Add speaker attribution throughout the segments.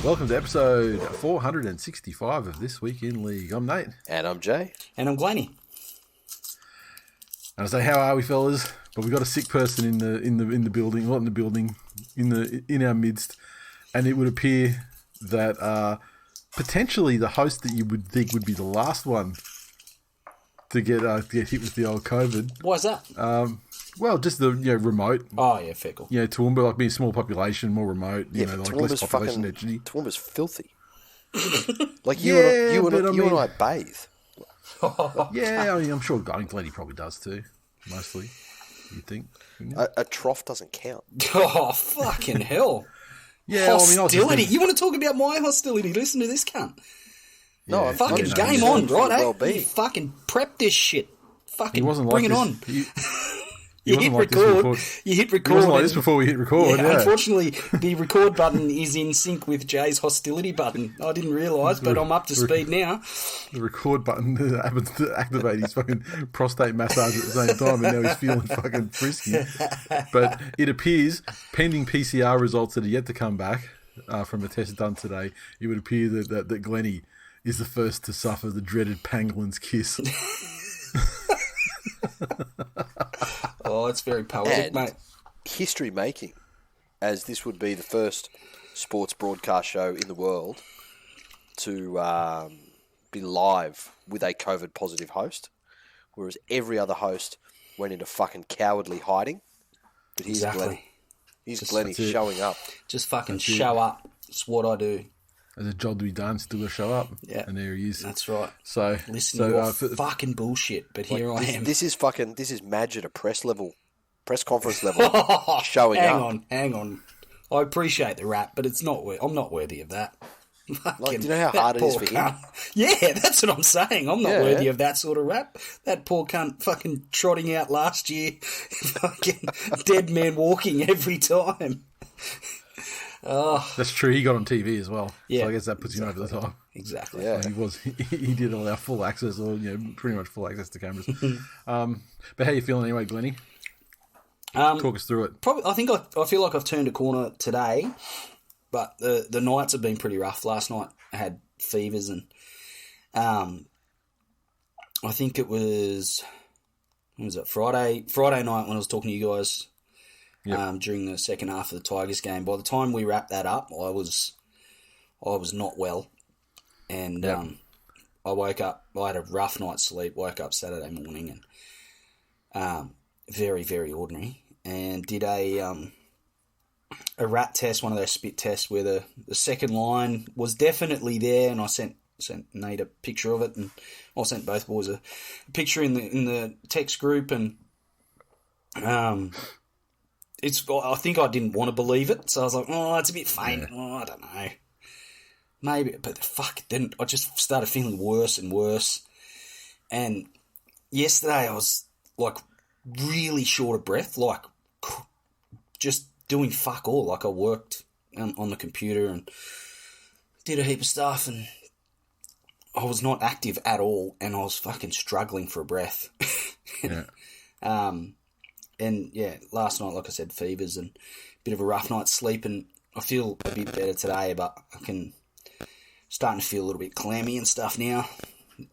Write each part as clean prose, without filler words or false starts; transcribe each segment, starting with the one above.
Speaker 1: Welcome to episode 465 of This Week in League. I'm Nate.
Speaker 2: And I'm Jay.
Speaker 3: And I'm Glennie.
Speaker 1: And I say, how are we, fellas? But we got a sick person in the building, not in the building, in our midst, and it would appear that potentially the host that you would think would be the last one to get hit with the old COVID.
Speaker 3: Why is that?
Speaker 1: Well, just the remote.
Speaker 3: Oh yeah, fair call.
Speaker 1: Toowoomba, like being a small population, more remote. Like less population density.
Speaker 2: Toowoomba's filthy. Like you and I bathe.
Speaker 1: Yeah, I mean, I'm sure Glennie probably does too. Mostly, you think?
Speaker 2: A trough doesn't count.
Speaker 3: Oh fucking hell!
Speaker 1: Yeah,
Speaker 3: hostility. You want to talk about my hostility? Listen to this cunt.
Speaker 2: No,
Speaker 3: yeah, fucking game on, right? You fucking prep this shit. Fucking bring it on. You hit record.
Speaker 1: It wasn't like this before we hit record. Yeah.
Speaker 3: Unfortunately, the record button is in sync with Jay's hostility button. I didn't realise, but I'm up to speed now.
Speaker 1: The record button happens to activate his fucking prostate massage at the same time, and now he's feeling fucking frisky. But it appears, pending PCR results that are yet to come back from a test done today, it would appear that Glennie is the first to suffer the dreaded pangolin's kiss.
Speaker 3: Oh, it's very poetic, mate.
Speaker 2: History making, as this would be the first sports broadcast show in the world to be live with a COVID positive host, whereas every other host went into fucking cowardly hiding. But here's Glennie. Here's Glennie showing up.
Speaker 3: Just fucking show up. It's what I do.
Speaker 1: There's a job to be done, still to show up.
Speaker 3: Yeah.
Speaker 1: And there he is.
Speaker 3: That's right.
Speaker 1: So
Speaker 3: listen to your fucking bullshit, but here I am.
Speaker 2: This is Madge at a press conference level, showing up.
Speaker 3: Hang on. I appreciate the rap, but I'm not worthy of that.
Speaker 2: Like, do you know how hard it is for him?
Speaker 3: Yeah, that's what I'm saying. I'm not worthy of that sort of rap. That poor cunt fucking trotting out last year, fucking dead man walking every time. Oh.
Speaker 1: That's true. He got on TV as well.
Speaker 3: Yeah,
Speaker 1: so I guess that puts him over the top.
Speaker 3: Exactly.
Speaker 2: Yeah.
Speaker 1: He did allow full access, or pretty much full access to cameras. But how you feeling anyway, Glennie? Talk us through it.
Speaker 3: I think I feel like I've turned a corner today, but the nights have been pretty rough. Last night I had fevers, and I think it was Friday night when I was talking to you guys. Yep. During the second half of the Tigers game. By the time we wrapped that up, I was not well, and I woke up. I had a rough night's sleep. Woke up Saturday morning and very, very ordinary, and did a rat test, one of those spit tests where the second line was definitely there, and I sent Nate a picture of it, and I sent both boys a picture in the text group, and I think I didn't want to believe it, so I was like, oh, it's a bit faint. Yeah. Oh, I don't know. Maybe, but then I just started feeling worse and worse. And yesterday I was, like, really short of breath, like, just doing fuck all. Like, I worked on the computer and did a heap of stuff, and I was not active at all, and I was fucking struggling for a breath.
Speaker 1: Yeah.
Speaker 3: And yeah, last night, like I said, fevers and a bit of a rough night's sleep, and I feel a bit better today, but starting to feel a little bit clammy and stuff now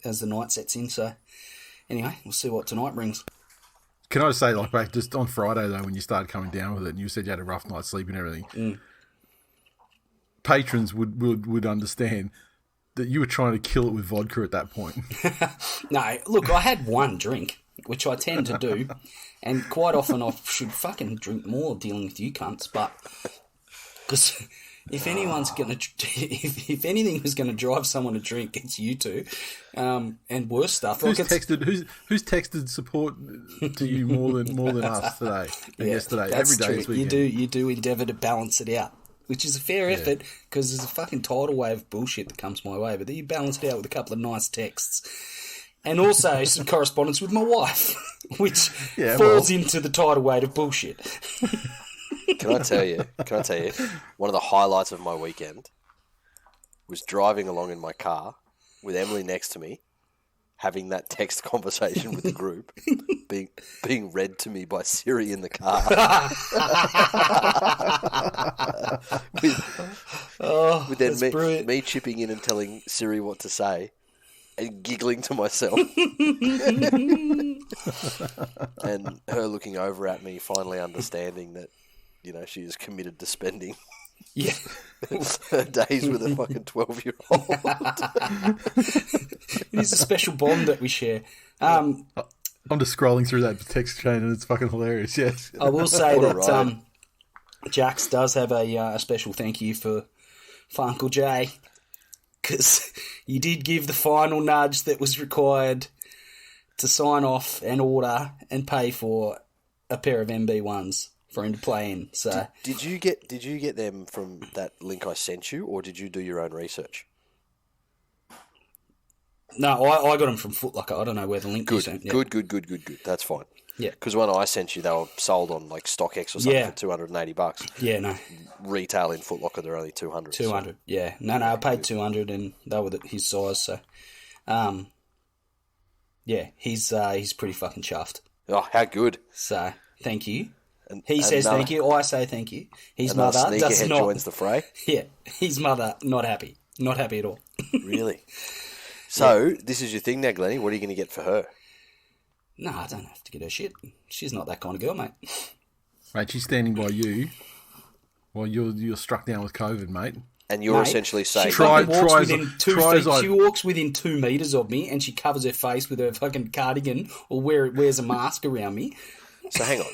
Speaker 3: as the night sets in. So anyway, we'll see what tonight brings.
Speaker 1: Can I just say, like, back just on Friday though, when you started coming down with it, and you said you had a rough night's sleep and everything, patrons would understand that you were trying to kill it with vodka at that point.
Speaker 3: No, look, I had one drink, which I tend to do, and quite often I should fucking drink more dealing with you cunts, but because if anyone's gonna, if anything was gonna drive someone to drink, it's you two, and worse stuff.
Speaker 1: Who's texted support to you more than us today and yesterday? Every day this weekend.
Speaker 3: You do endeavour to balance it out, which is a fair effort, because there's a fucking tidal wave of bullshit that comes my way, but then you balance it out with a couple of nice texts. And also some correspondence with my wife, which falls into the tidal weight of bullshit.
Speaker 2: Can I tell you, one of the highlights of my weekend was driving along in my car with Emily next to me, having that text conversation with the group, being read to me by Siri in the car.
Speaker 3: Oh,
Speaker 2: With then
Speaker 3: that's brilliant.
Speaker 2: me chipping in and telling Siri what to say and giggling to myself. And her looking over at me, finally understanding that, she is committed to spending
Speaker 3: Yeah.
Speaker 2: her days with a fucking 12-year-old.
Speaker 3: It is a special bond that we share.
Speaker 1: I'm just scrolling through that text chain and it's fucking hilarious. Yes.
Speaker 3: I will say
Speaker 2: What a
Speaker 3: that
Speaker 2: ride.
Speaker 3: Jax does have a special thank you for Uncle Jay, because you did give the final nudge that was required to sign off and order and pay for a pair of MB1s for him to play in. So
Speaker 2: Did you get them from that link I sent you, or did you do your own research?
Speaker 3: no, I got them from Foot Locker. I don't know where the link
Speaker 2: Good,
Speaker 3: is. Yeah.
Speaker 2: good. That's fine.
Speaker 3: Yeah.
Speaker 2: Because when I sent you, they were sold on like StockX or something
Speaker 3: Yeah.
Speaker 2: for $280.
Speaker 3: Yeah, no,
Speaker 2: Retail in Foot Locker, they're only $200.
Speaker 3: 200. Yeah, no, I paid 200, and they were his size. So, yeah, he's pretty fucking chuffed.
Speaker 2: Oh, how good!
Speaker 3: So, thank you.
Speaker 2: And,
Speaker 3: He says thank you. I say thank you. His
Speaker 2: Another
Speaker 3: mother does
Speaker 2: sneakerhead
Speaker 3: not.
Speaker 2: joins the fray.
Speaker 3: Yeah, his mother not happy. Not happy at all.
Speaker 2: Really? So this is your thing now, Glennie. What are you going to get for her?
Speaker 3: No, I don't have to get her shit. She's not that kind of girl, mate.
Speaker 1: Mate, she's standing by you while you're struck down with COVID, mate.
Speaker 2: And you're
Speaker 3: Mate,
Speaker 2: essentially saying,
Speaker 3: she fucking walks
Speaker 1: try
Speaker 3: within
Speaker 1: as-
Speaker 3: 2
Speaker 1: try as
Speaker 3: feet.
Speaker 1: I-
Speaker 3: She walks within 2 meters of me, and she covers her face with her fucking cardigan, or wears a mask around me.
Speaker 2: so hang on,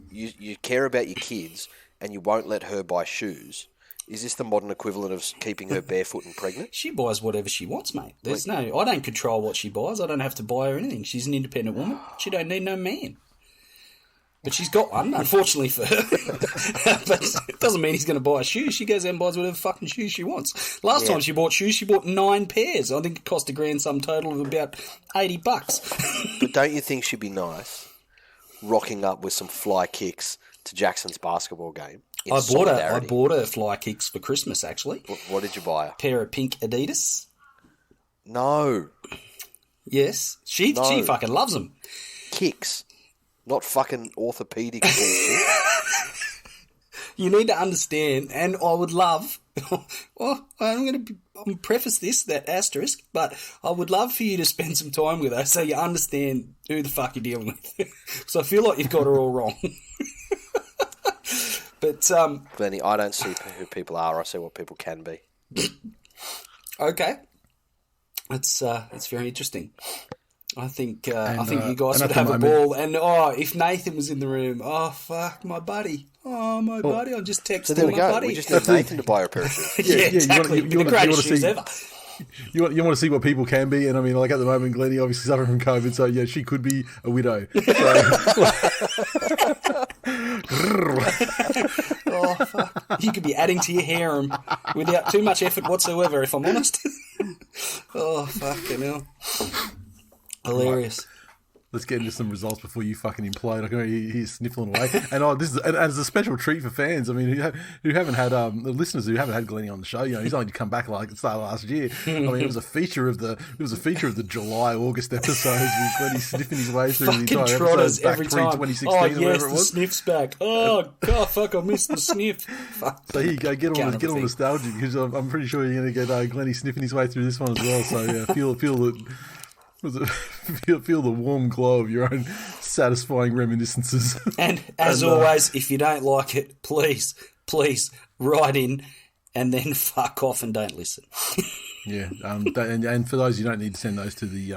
Speaker 2: you care about your kids, and you won't let her buy shoes. Is this the modern equivalent of keeping her barefoot and pregnant?
Speaker 3: She buys whatever she wants, mate. I don't control what she buys. I don't have to buy her anything. She's an independent woman. She don't need no man. But she's got one, unfortunately for her. But it doesn't mean he's going to buy a shoe. She goes out and buys whatever fucking shoes she wants. Last time she bought shoes, she bought 9 pairs. I think it cost a grand sum total of about $80.
Speaker 2: But don't you think she'd be nice rocking up with some fly kicks to Jackson's basketball game? In
Speaker 3: I
Speaker 2: solidarity?
Speaker 3: bought her fly kicks for Christmas, actually.
Speaker 2: What did you buy her?
Speaker 3: Pair of pink Adidas.
Speaker 2: No.
Speaker 3: Yes. She fucking loves them.
Speaker 2: Kicks. Not fucking orthopedic bullshit.
Speaker 3: You need to understand, and I would love. Well, I'm going to preface that asterisk, but I would love for you to spend some time with her so you understand who the fuck you're dealing with. Because I feel like you've got her all wrong. But
Speaker 2: Glennie, I don't see who people are. I see what people can be.
Speaker 3: okay, it's very interesting. I think you guys
Speaker 1: and
Speaker 3: would
Speaker 1: at
Speaker 3: have
Speaker 1: the
Speaker 3: a
Speaker 1: moment-
Speaker 3: ball. And if Nathan was in the room, fuck, my buddy. Oh, my buddy. I'm just texting
Speaker 2: So there we
Speaker 3: my
Speaker 2: go.
Speaker 3: buddy.
Speaker 2: We just need Nathan to buy her a pair of shoes.
Speaker 3: yeah,
Speaker 1: you
Speaker 3: exactly.
Speaker 1: wanna- you
Speaker 3: the
Speaker 1: wanna-
Speaker 3: greatest
Speaker 1: you wanna
Speaker 3: shoes
Speaker 1: see-
Speaker 3: ever.
Speaker 1: You want to see what people can be, and I mean, like at the moment, Glennie obviously suffering from COVID, so yeah, she could be a widow.
Speaker 3: Oh, fuck. You could be adding to your harem without too much effort whatsoever, if I'm honest. Oh, fucking hell. Hilarious.
Speaker 1: Let's get into some results before you fucking implode. I can hear you sniffling away. And this is and it's a special treat for fans. I mean, who haven't had the listeners who haven't had Glennie on the show. You know, he's only come back like at the start of last year. I mean, it was a feature of the July August episodes with Glennie sniffing his way through the
Speaker 3: Fucking
Speaker 1: entire
Speaker 3: trotters
Speaker 1: episodes back
Speaker 3: every
Speaker 1: pre
Speaker 3: time.
Speaker 1: 2016
Speaker 3: Oh,
Speaker 1: or
Speaker 3: yes,
Speaker 1: whatever it
Speaker 3: the
Speaker 1: was.
Speaker 3: sniff's back. Oh, God, fuck, I missed the sniff. Fuck.
Speaker 1: So here you go, get
Speaker 3: Count
Speaker 1: on
Speaker 3: everything.
Speaker 1: nostalgic because I'm pretty sure you're going to get Glennie sniffing his way through this one as well. So yeah, feel the. Feel the warm glow of your own satisfying reminiscences.
Speaker 3: And as always, if you don't like it, please write in and then fuck off and don't listen.
Speaker 1: Yeah, and for those you don't need to send those to the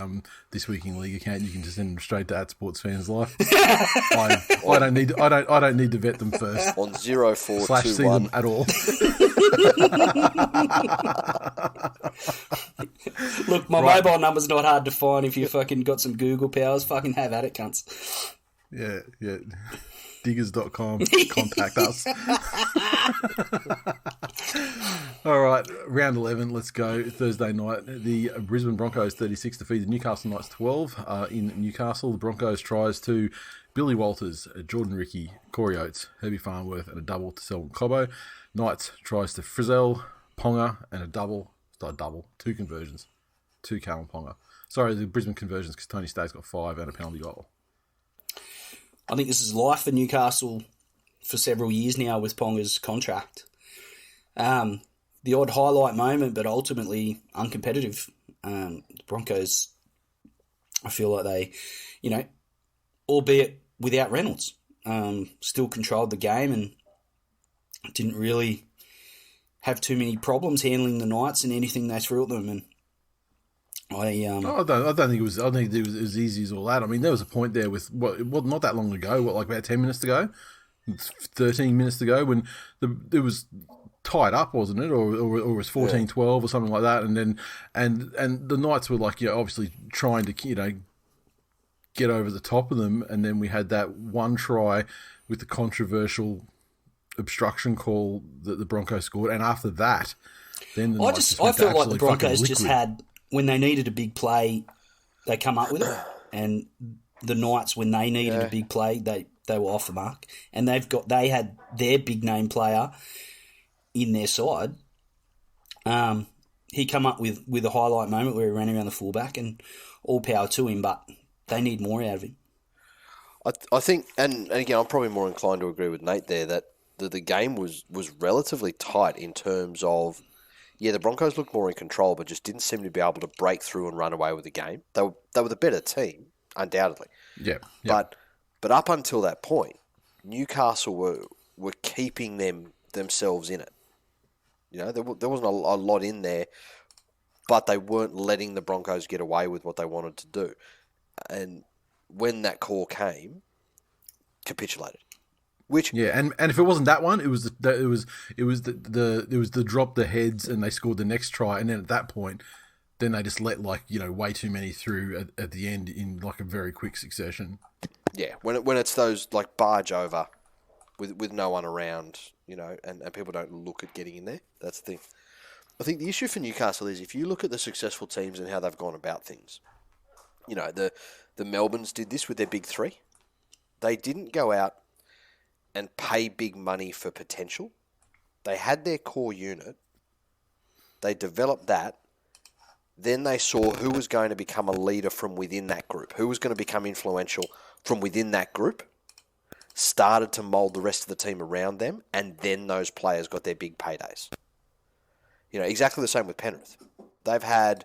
Speaker 1: This Week in League account. You can just send them straight to @SportsFansLife. I don't need to vet them first.
Speaker 2: On
Speaker 1: /see them
Speaker 2: 0421.
Speaker 1: at all.
Speaker 3: Look, my mobile number's not hard to find if you fucking got some Google powers. Fucking have at it, cunts.
Speaker 1: Yeah. Diggers.com. Contact us. All right, round 11. Let's go. Thursday night, the Brisbane Broncos 36 defeated Newcastle Knights 12 in Newcastle. The Broncos tries to Billy Walters, Jordan Ricky, Corey Oates, Herbie Farnworth, and a double to Selwyn Cobbo. Knights tries to Frizzell, Ponga, and a double. It's not a double. 2 conversions. 2 Callum Ponga. Sorry, the Brisbane conversions because Tony Stay's got 5 and a penalty goal.
Speaker 3: I think this is life for Newcastle for several years now with Ponga's contract. The odd highlight moment, but ultimately uncompetitive. The Broncos, I feel like they, albeit without Reynolds, still controlled the game and didn't really have too many problems handling the Knights and anything they threw at them. And I
Speaker 1: don't think it was. I think it was as easy as all that. I mean, there was a point there with not that long ago. Like about 10 minutes ago, 13 minutes ago, when it was tied up, wasn't it, or it was 14-12 or something like that. And then and the Knights were like, obviously trying to get over the top of them. And then we had that one try with the controversial obstruction call that the Broncos scored, and after that, then I
Speaker 3: felt like the Broncos just had, when they needed a big play, they come up with it, and the Knights, when they needed a big play, they were off the mark, and they had their big name player in their side. He come up with a highlight moment where he ran around the fullback, and all power to him, but they need more out of him.
Speaker 2: I think, and again, I'm probably more inclined to agree with Nate there, that the game was relatively tight in terms of, the Broncos looked more in control, but just didn't seem to be able to break through and run away with the game. They were the better team, undoubtedly.
Speaker 1: Yeah.
Speaker 2: But up until that point, Newcastle were keeping themselves in it. There wasn't a lot in there, but they weren't letting the Broncos get away with what they wanted to do. And when that call came, capitulated.
Speaker 1: And if it wasn't that one, it was the drop the heads and they scored the next try, and then at that point, then they just let way too many through at the end in like a very quick succession.
Speaker 2: Yeah, when it's those like barge over with no one around, and people don't look at getting in there. That's the thing. I think the issue for Newcastle is if you look at the successful teams and how they've gone about things. The Melbournes did this with their big three. They didn't go out and pay big money for potential. They had their core unit. They developed that. Then they saw who was going to become a leader from within that group, who was going to become influential from within that group, started to mould the rest of the team around them, and then those players got their big paydays. Exactly the same with Penrith. They've had,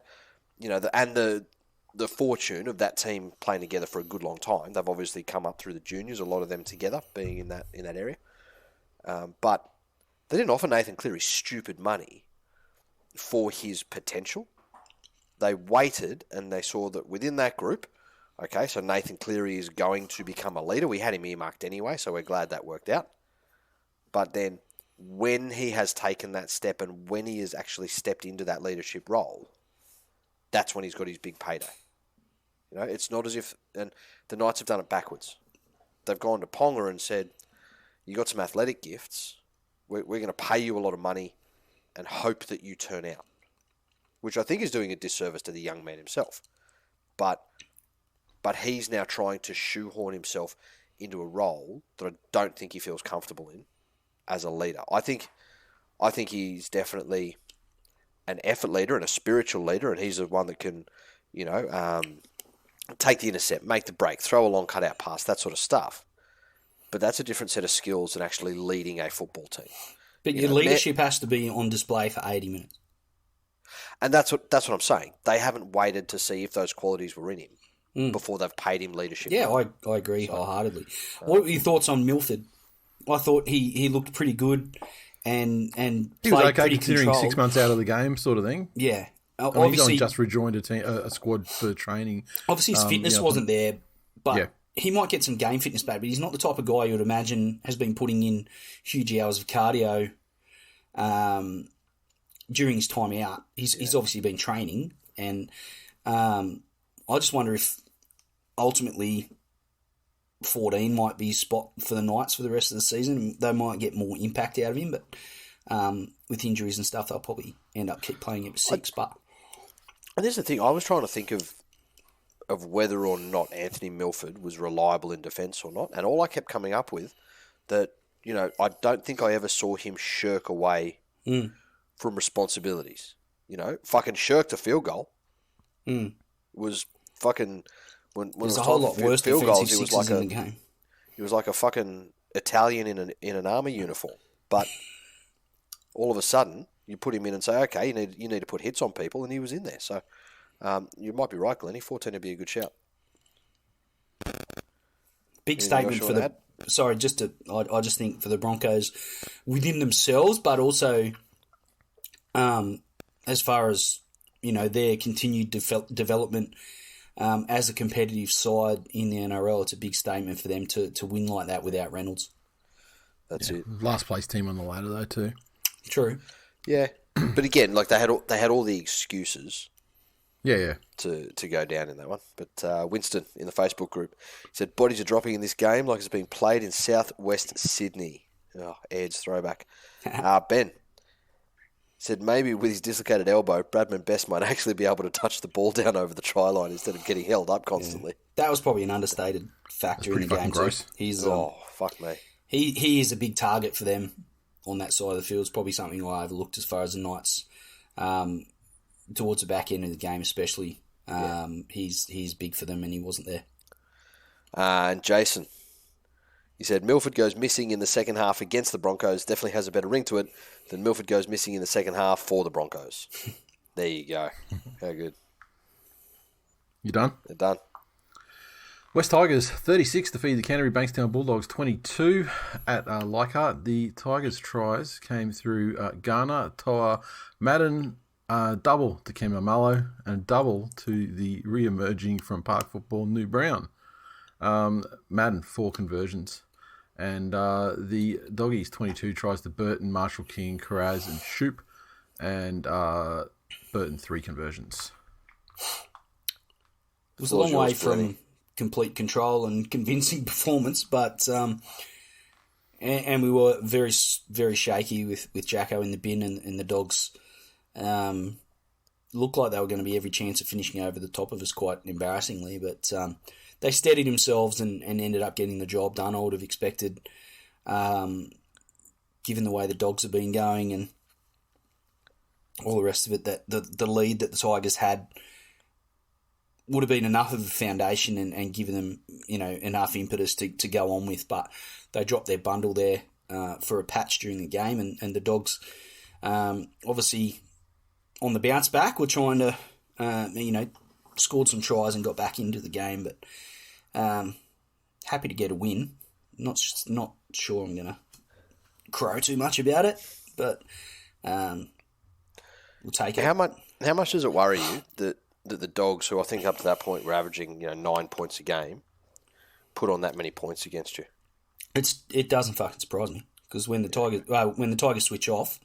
Speaker 2: the fortune of that team playing together for a good long time. They've obviously come up through the juniors, a lot of them together, being in that area. But they didn't offer Nathan Cleary stupid money for his potential. They waited and they saw that within that group, okay, so Nathan Cleary is going to become a leader. We had him earmarked anyway, so we're glad that worked out. But then when he has taken that step and when he has actually stepped into that leadership role, that's when he's got his big payday. It's not as if... And the Knights have done it backwards. They've gone to Ponga and said, you got some athletic gifts. We're going to pay you a lot of money and hope that you turn out. Which I think is doing a disservice to the young man himself. But he's now trying to shoehorn himself into a role that I don't think he feels comfortable in as a leader. I think he's definitely an effort leader and a spiritual leader, and he's the one that can, take the intercept, make the break, throw a long cutout pass, that sort of stuff. But that's a different set of skills than actually leading a football team.
Speaker 3: But your leadership has to be on display for 80 minutes.
Speaker 2: And that's what I'm saying. They haven't waited to see if those qualities were in him before they've paid him leadership.
Speaker 3: Yeah, I agree wholeheartedly. What were your thoughts on Milford? I thought he looked pretty good and
Speaker 1: he was
Speaker 3: played
Speaker 1: okay
Speaker 3: pretty
Speaker 1: considering
Speaker 3: controlled.
Speaker 1: 6 months out of the game, sort of thing.
Speaker 3: Yeah.
Speaker 1: He's only just rejoined a squad for training.
Speaker 3: Obviously, his fitness wasn't there, but he might get some game fitness back. But he's not the type of guy you would imagine has been putting in huge hours of cardio during his time out. He's obviously been training, and I just wonder if ultimately 14 might be his spot for the Knights for the rest of the season. They might get more impact out of him, but with injuries and stuff, they'll probably end up keep playing him at 6.
Speaker 2: And this is the thing, I was trying to think of whether or not Anthony Milford was reliable in defence or not, and all I kept coming up with that, I don't think I ever saw him shirk away from responsibilities. Fucking shirked a field goal. Was fucking when
Speaker 3: There's
Speaker 2: it was
Speaker 3: a whole
Speaker 2: time
Speaker 3: lot
Speaker 2: for
Speaker 3: worse
Speaker 2: field
Speaker 3: defensive
Speaker 2: goals,
Speaker 3: sixes in the game.
Speaker 2: he was like a fucking Italian in an army uniform. But all of a sudden you put him in and say, okay, you need to put hits on people, and he was in there. So you might be right, Glennie. 14 would be a good shout.
Speaker 3: Big statement for the. Sorry, I just think for the Broncos within themselves, but also as far as their continued development as a competitive side in the NRL, it's a big statement for them to win like that without Reynolds.
Speaker 2: That's it.
Speaker 1: Last place team on the ladder though too.
Speaker 3: True.
Speaker 2: Yeah, but again, like they had all the excuses.
Speaker 1: Yeah.
Speaker 2: To go down in that one. But Winston in the Facebook group said bodies are dropping in this game like it's being played in southwest Sydney. Oh, Ed's throwback. Ben said maybe with his dislocated elbow, Bradman Best might actually be able to touch the ball down over the try line instead of getting held up constantly.
Speaker 3: Yeah. That was probably an understated factor in the game.
Speaker 1: Gross.
Speaker 3: He's
Speaker 2: fuck me. He
Speaker 3: is a big target for them on that side of the field. It's probably something I overlooked as far as the Knights. Towards the back end of the game, especially, he's big for them, and he wasn't there.
Speaker 2: And Jason, he said Milford goes missing in the second half against the Broncos. Definitely has a better ring to it than Milford goes missing in the second half for the Broncos. There you go. How good.
Speaker 1: You done?
Speaker 2: They're done.
Speaker 1: West Tigers 36 defeated the Canterbury Bankstown Bulldogs 22 at Leichhardt. The Tigers' tries came through Garner, Toa, Madden. Double to Kemba Mallow and double to the re-emerging from Park Football New Brown. Madden, 4 conversions. And the Doggies, 22 tries to Burton, Marshall King, Karaz and Shoop. And Burton, 3 conversions.
Speaker 3: It was a long way from complete control and convincing performance, but and we were very, very shaky with Jacko in the bin and the Dogs. Looked like they were going to be every chance of finishing over the top of us quite embarrassingly, but they steadied themselves and ended up getting the job done. I would have expected, given the way the Dogs have been going and all the rest of it, that the lead that the Tigers had would have been enough of a foundation and given them enough impetus to go on with, but they dropped their bundle there for a patch during the game, and the Dogs obviously on the bounce back, we're trying to, scored some tries and got back into the game, but happy to get a win. Not sure I'm going to crow too much about it, but we'll take it.
Speaker 2: How much does it worry you that the Dogs, who I think up to that point were averaging 9 points a game, put on that many points against you?
Speaker 3: It doesn't fucking surprise me, because when the Tigers switch off,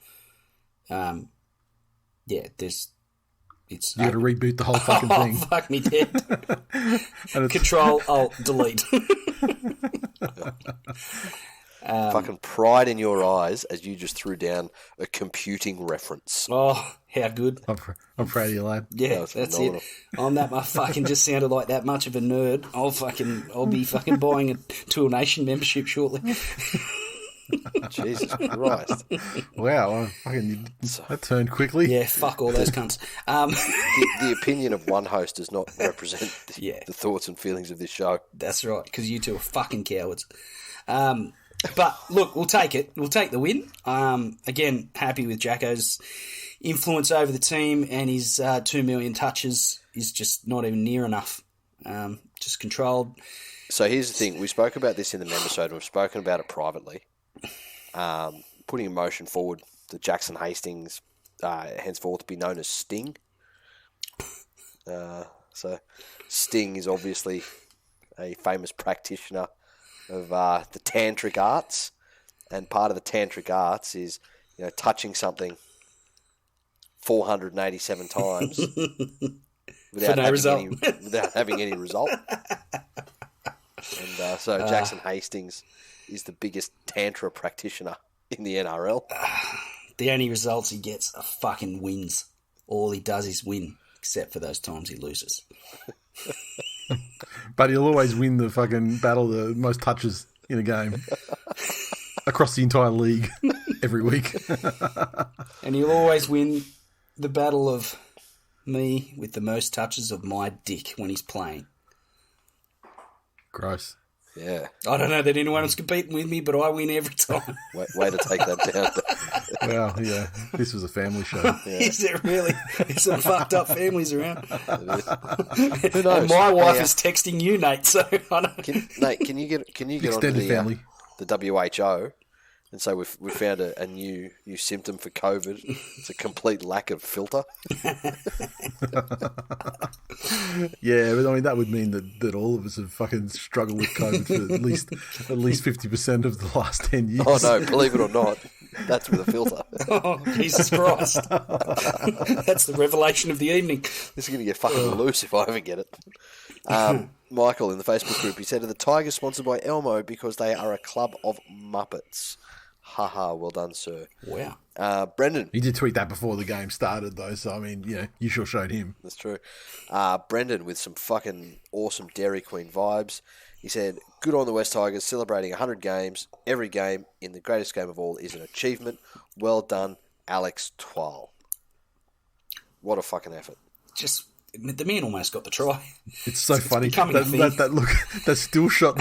Speaker 3: it's
Speaker 1: you got to reboot the whole fucking thing.
Speaker 3: Oh, fuck me dead. Control, Alt, delete.
Speaker 2: Fucking pride in your eyes as you just threw down a computing reference.
Speaker 3: Oh, how good.
Speaker 1: I'm proud of you, lad.
Speaker 3: Yeah, that's phenomenal. It. I'm that much fucking just sounded like that much of a nerd. I'll be fucking buying a TWiL Nation membership shortly.
Speaker 2: Jesus Christ.
Speaker 1: Wow, that turned quickly.
Speaker 3: Yeah, fuck all those cunts.
Speaker 2: The opinion of one host does not represent the thoughts and feelings of this show.
Speaker 3: That's right, because you two are fucking cowards. But look, we'll take it. We'll take the win. Again, happy with Jacko's influence over the team, and his 2 million touches is just not even near enough. Just controlled.
Speaker 2: So here's the thing. We spoke about this in the member-sode, and we've spoken about it privately. Putting a motion forward that Jackson Hastings henceforth be known as Sting. So Sting is obviously a famous practitioner of the tantric arts, and part of the tantric arts is touching something 487 times without having any result. And so Jackson Hastings is the biggest tantra practitioner in the NRL.
Speaker 3: The only results he gets are fucking wins. All he does is win, except for those times he loses.
Speaker 1: But he'll always win the fucking battle, the most touches in a game across the entire league every week.
Speaker 3: And he'll always win the battle of me with the most touches of my dick when he's playing.
Speaker 1: Gross.
Speaker 2: Yeah.
Speaker 3: I don't know that anyone competing with me, but I win every time.
Speaker 2: Way to take that down.
Speaker 1: Well, yeah, this was a family show.
Speaker 3: Yeah. Is it really? There's some fucked up families around.
Speaker 2: Who knows?
Speaker 3: And my wife is texting you, Nate. So I don't...
Speaker 2: Nate, can you get
Speaker 1: Extended
Speaker 2: onto
Speaker 1: family.
Speaker 2: The WHO and say we found a new symptom for COVID? It's a complete lack of filter.
Speaker 1: Yeah, but I mean that would mean that all of us have fucking struggled with COVID for at least 50% of the last 10 years.
Speaker 2: Oh no, believe it or not, that's with a filter.
Speaker 3: Oh, Jesus Christ. That's the revelation of the evening.
Speaker 2: This is going to get fucking loose if I ever get it. Michael in the Facebook group, he said, "Are the Tigers sponsored by Elmo because they are a club of Muppets?" Haha, well done, sir.
Speaker 3: Wow.
Speaker 2: Brendan.
Speaker 1: He did tweet that before the game started, though, so I mean, yeah, you sure showed him.
Speaker 2: That's true. Brendan with some fucking awesome Dairy Queen vibes. He said, "Good on the West Tigers, celebrating 100 games. Every game in the greatest game of all is an achievement. Well done, Alex TWiL." What a fucking effort.
Speaker 3: Just, the man almost got the try.
Speaker 1: It's so funny.
Speaker 3: becoming a thing.
Speaker 1: That look, that still shot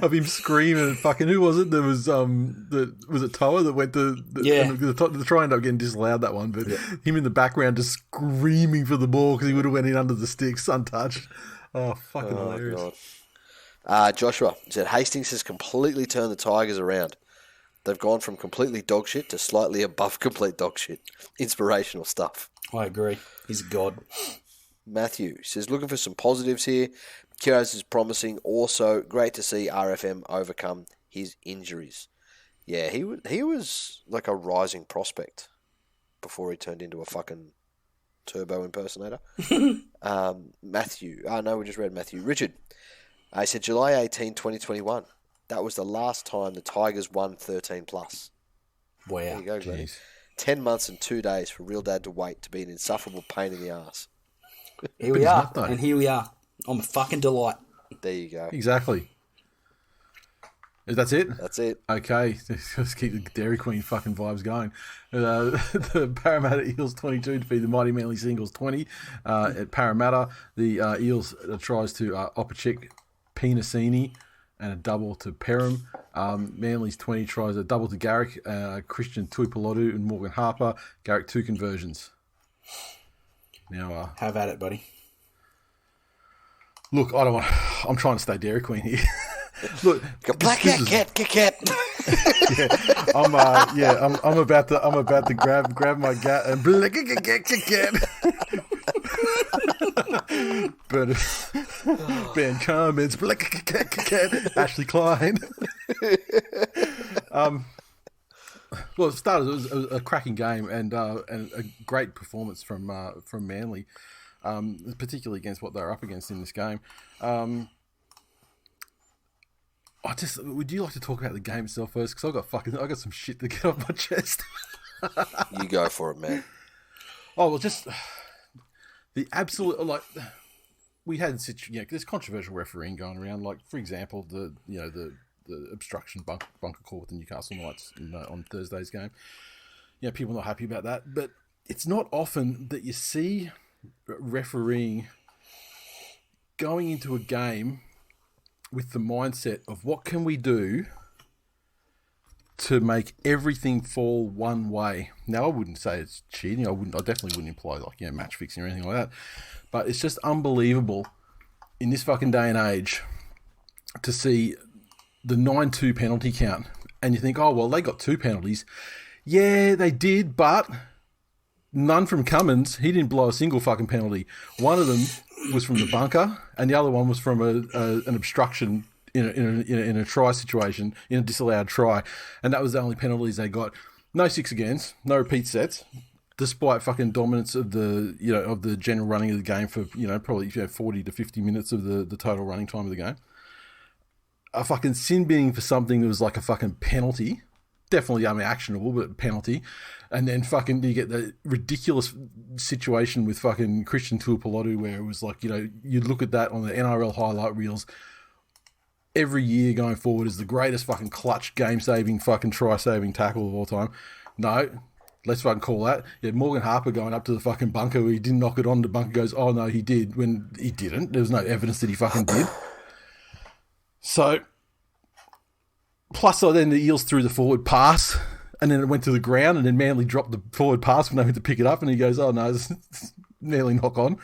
Speaker 1: of him screaming. Fucking who was it? There was was it Toa that went to the try ended up getting disallowed that one, but him in the background just screaming for the ball because he would have went in under the sticks untouched. Oh, fucking hilarious.
Speaker 2: God. Joshua said Hastings has completely turned the Tigers around. They've gone from completely dog shit to slightly above complete dog shit. Inspirational stuff.
Speaker 3: I agree. He's a god.
Speaker 2: Matthew says, looking for some positives here. Kiros is promising. Also, great to see RFM overcome his injuries. Yeah, he was like a rising prospect before he turned into a fucking turbo impersonator. Matthew. Oh, no, we just read Matthew. Richard. He said, July 18, 2021. That was the last time the Tigers won 13 plus.
Speaker 3: Wow.
Speaker 2: There you go, Glennie.
Speaker 1: Jeez.
Speaker 2: 10 months and 2 days for real dad to wait to be an insufferable pain in the arse.
Speaker 3: Here we are. And here we are. I'm a fucking delight.
Speaker 2: There you go.
Speaker 1: Exactly. That's it?
Speaker 2: That's it.
Speaker 1: Okay, let's keep the Dairy Queen fucking vibes going. The Parramatta Eels 22 defeat the Mighty Manly Singles 20 at Parramatta. The Eels tries to Opachik Pinasini and a double to Perham. Manly's 20 tries a double to Garrick, Christian Tuipulotu and Morgan Harper. Garrick 2 conversions. Now,
Speaker 3: have at it, buddy.
Speaker 1: Look, I'm trying to stay Dairy Queen here. Look,
Speaker 2: Black cat.
Speaker 1: I'm about to grab my gat and cat. But Ben Carmen's cat Ashley Klein. Well, it started. It was a cracking game and a great performance from Manly, particularly against what they were up against in this game. Would you like to talk about the game itself first? Because I got some shit to get off my chest.
Speaker 2: You go for it, man.
Speaker 1: Oh well, just the absolute we had there's controversial refereeing going around. Like for example, the obstruction bunker call with the Newcastle Knights on Thursday's game. People not happy about that, but it's not often that you see refereeing going into a game with the mindset of what can we do to make everything fall one way. Now, I wouldn't say it's cheating. I definitely wouldn't imply match fixing or anything like that. But it's just unbelievable in this fucking day and age to see the 9-2 penalty count. And you think, oh, well, they got 2 penalties. Yeah, they did, but none from Cummins. He didn't blow a single fucking penalty. One of them was from the bunker, and the other one was from an obstruction in a try situation, in a disallowed try, and that was the only penalties they got. No 6 agains, no repeat sets, despite fucking dominance of the general running of the game for probably 40 to 50 minutes of the total running time of the game. A fucking sin binning for something that was like a fucking penalty. Definitely actionable, but penalty. And then fucking you get the ridiculous situation with fucking Christian Tuipulotu where it was like, you'd look at that on the NRL highlight reels every year going forward as the greatest fucking clutch game-saving fucking try-saving tackle of all time. No, let's fucking call that. Yeah, Morgan Harper going up to the fucking bunker where he didn't knock it on, the bunker goes, oh no, he did, when he didn't. There was no evidence that he fucking did. So, plus then the Eels threw the forward pass, and then it went to the ground, and then Manly dropped the forward pass when they went to pick it up, and he goes, "Oh no, it's nearly knock on."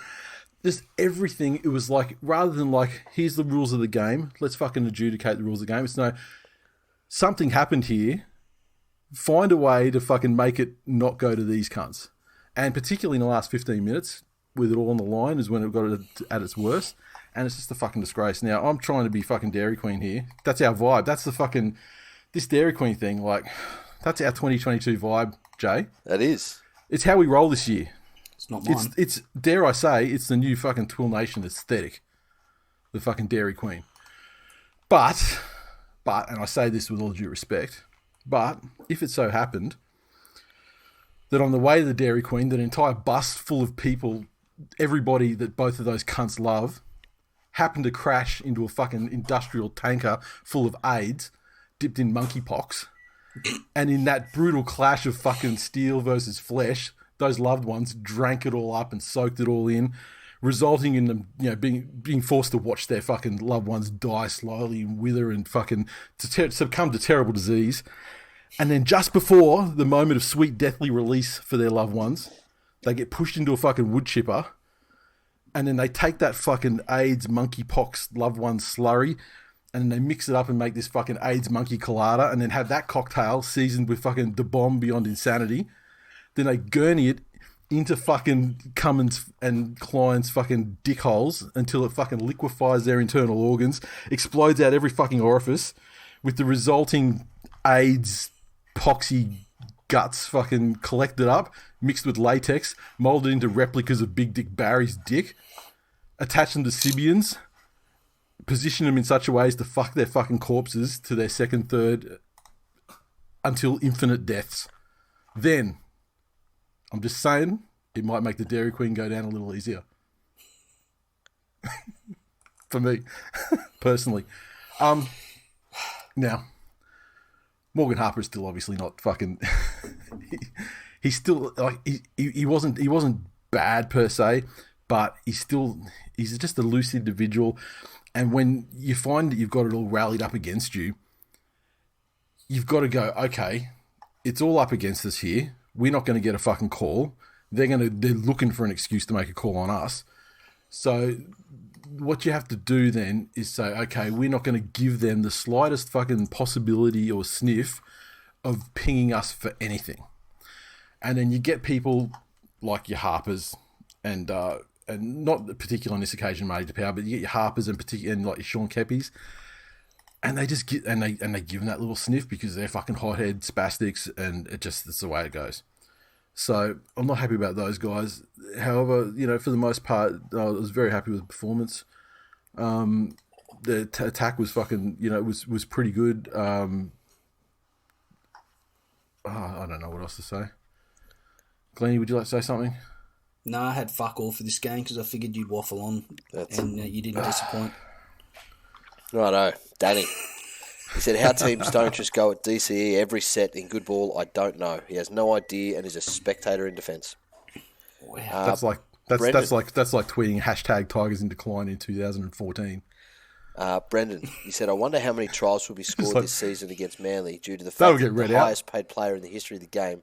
Speaker 1: Just everything. It was like, rather than like, here's the rules of the game, let's fucking adjudicate the rules of the game. It's no, something happened here. Find a way to fucking make it not go to these cunts. And particularly in the last 15 minutes, with it all on the line, is when it got at its worst. And it's just a fucking disgrace. Now, I'm trying to be fucking Dairy Queen here. That's our vibe. That's the fucking... This Dairy Queen thing, like, that's our 2022 vibe, Jay.
Speaker 2: That is.
Speaker 1: It's how we roll this year.
Speaker 3: It's not mine.
Speaker 1: It's dare I say, it's the new fucking TWiL Nation aesthetic. The fucking Dairy Queen. But, and I say this with all due respect, but if it so happened that on the way to the Dairy Queen, that entire bus full of people, everybody that both of those cunts love, happened to crash into a fucking industrial tanker full of AIDS, dipped in monkeypox, and in that brutal clash of fucking steel versus flesh, those loved ones drank it all up and soaked it all in, resulting in them, being forced to watch their fucking loved ones die slowly and wither and fucking succumb to terrible disease. And then just before the moment of sweet deathly release for their loved ones, they get pushed into a fucking wood chipper, and then they take that fucking AIDS monkeypox loved one slurry, and then they mix it up and make this fucking AIDS monkey colada, and then have that cocktail seasoned with fucking the bomb beyond insanity. Then they gurney it into fucking Cummins and Klein's fucking dickholes until it fucking liquefies their internal organs, explodes out every fucking orifice, with the resulting AIDS poxy guts fucking collected up, mixed with latex, molded into replicas of Big Dick Barry's dick, attach them to Sibians, position them in such a way as to fuck their fucking corpses to their second, third, until infinite deaths. Then, I'm just saying, it might make the Dairy Queen go down a little easier. For me, personally. Now, Morgan Harper is still obviously not fucking... he's still, like, he wasn't bad per se, but he's just a loose individual. And when you find that you've got it all rallied up against you, you've got to go, okay, it's all up against us here. We're not going to get a fucking call. They're looking for an excuse to make a call on us. So what you have to do then is say, okay, we're not going to give them the slightest fucking possibility or sniff of pinging us for anything. And then you get people like your Harpers and not particular on this occasion, Marty DePower, but you get your Harpers and like your Sean Keppies, and they just get and they give them that little sniff because they're fucking hothead spastics, and it's the way it goes. So I'm not happy about those guys. However, for the most part, I was very happy with the performance. The attack was fucking, was pretty good. I don't know what else to say. Glennie, would you like to say something?
Speaker 3: No, I had fuck all for this game because I figured you'd waffle on, and you didn't disappoint.
Speaker 2: Righto, Danny. He said, how teams don't just go at DCE every set in good ball, I don't know. He has no idea and is a spectator in defence.
Speaker 3: Wow.
Speaker 1: That's like tweeting hashtag Tigers in decline in 2014.
Speaker 2: Brendan, he said, I wonder how many tries will be scored this season against Manly due to the fact that the highest paid player in the history of the game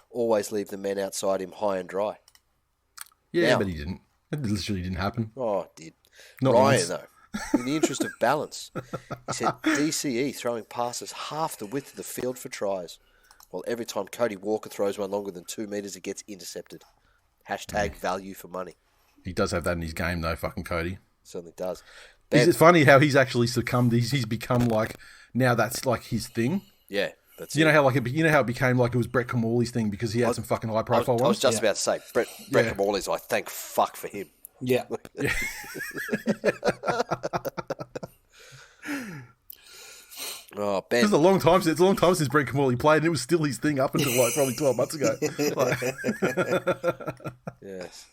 Speaker 2: always leave the men outside him high and dry.
Speaker 1: Yeah, but he didn't. It literally didn't happen.
Speaker 2: Oh, it did.
Speaker 1: Not
Speaker 2: Ryan,
Speaker 1: once.
Speaker 2: though, in the interest of balance, he said DCE throwing passes half the width of the field for tries, while every time Cody Walker throws one longer than 2 metres, it gets intercepted. Hashtag value for money.
Speaker 1: He does have that in his game, though, fucking Cody.
Speaker 2: Certainly does.
Speaker 1: Is it funny how he's actually succumbed? He's become like, now that's like his thing.
Speaker 2: Yeah. That's
Speaker 1: know how it became like it was Brett Kamali's thing because he had some fucking high profile ones.
Speaker 2: I was just about to say Brett Kamali's. I thank fuck for him.
Speaker 3: Yeah.
Speaker 2: Oh, Ben.
Speaker 1: It's a long time since Brett Kamali played, and it was still his thing up until like probably 12 months ago.
Speaker 2: Yes.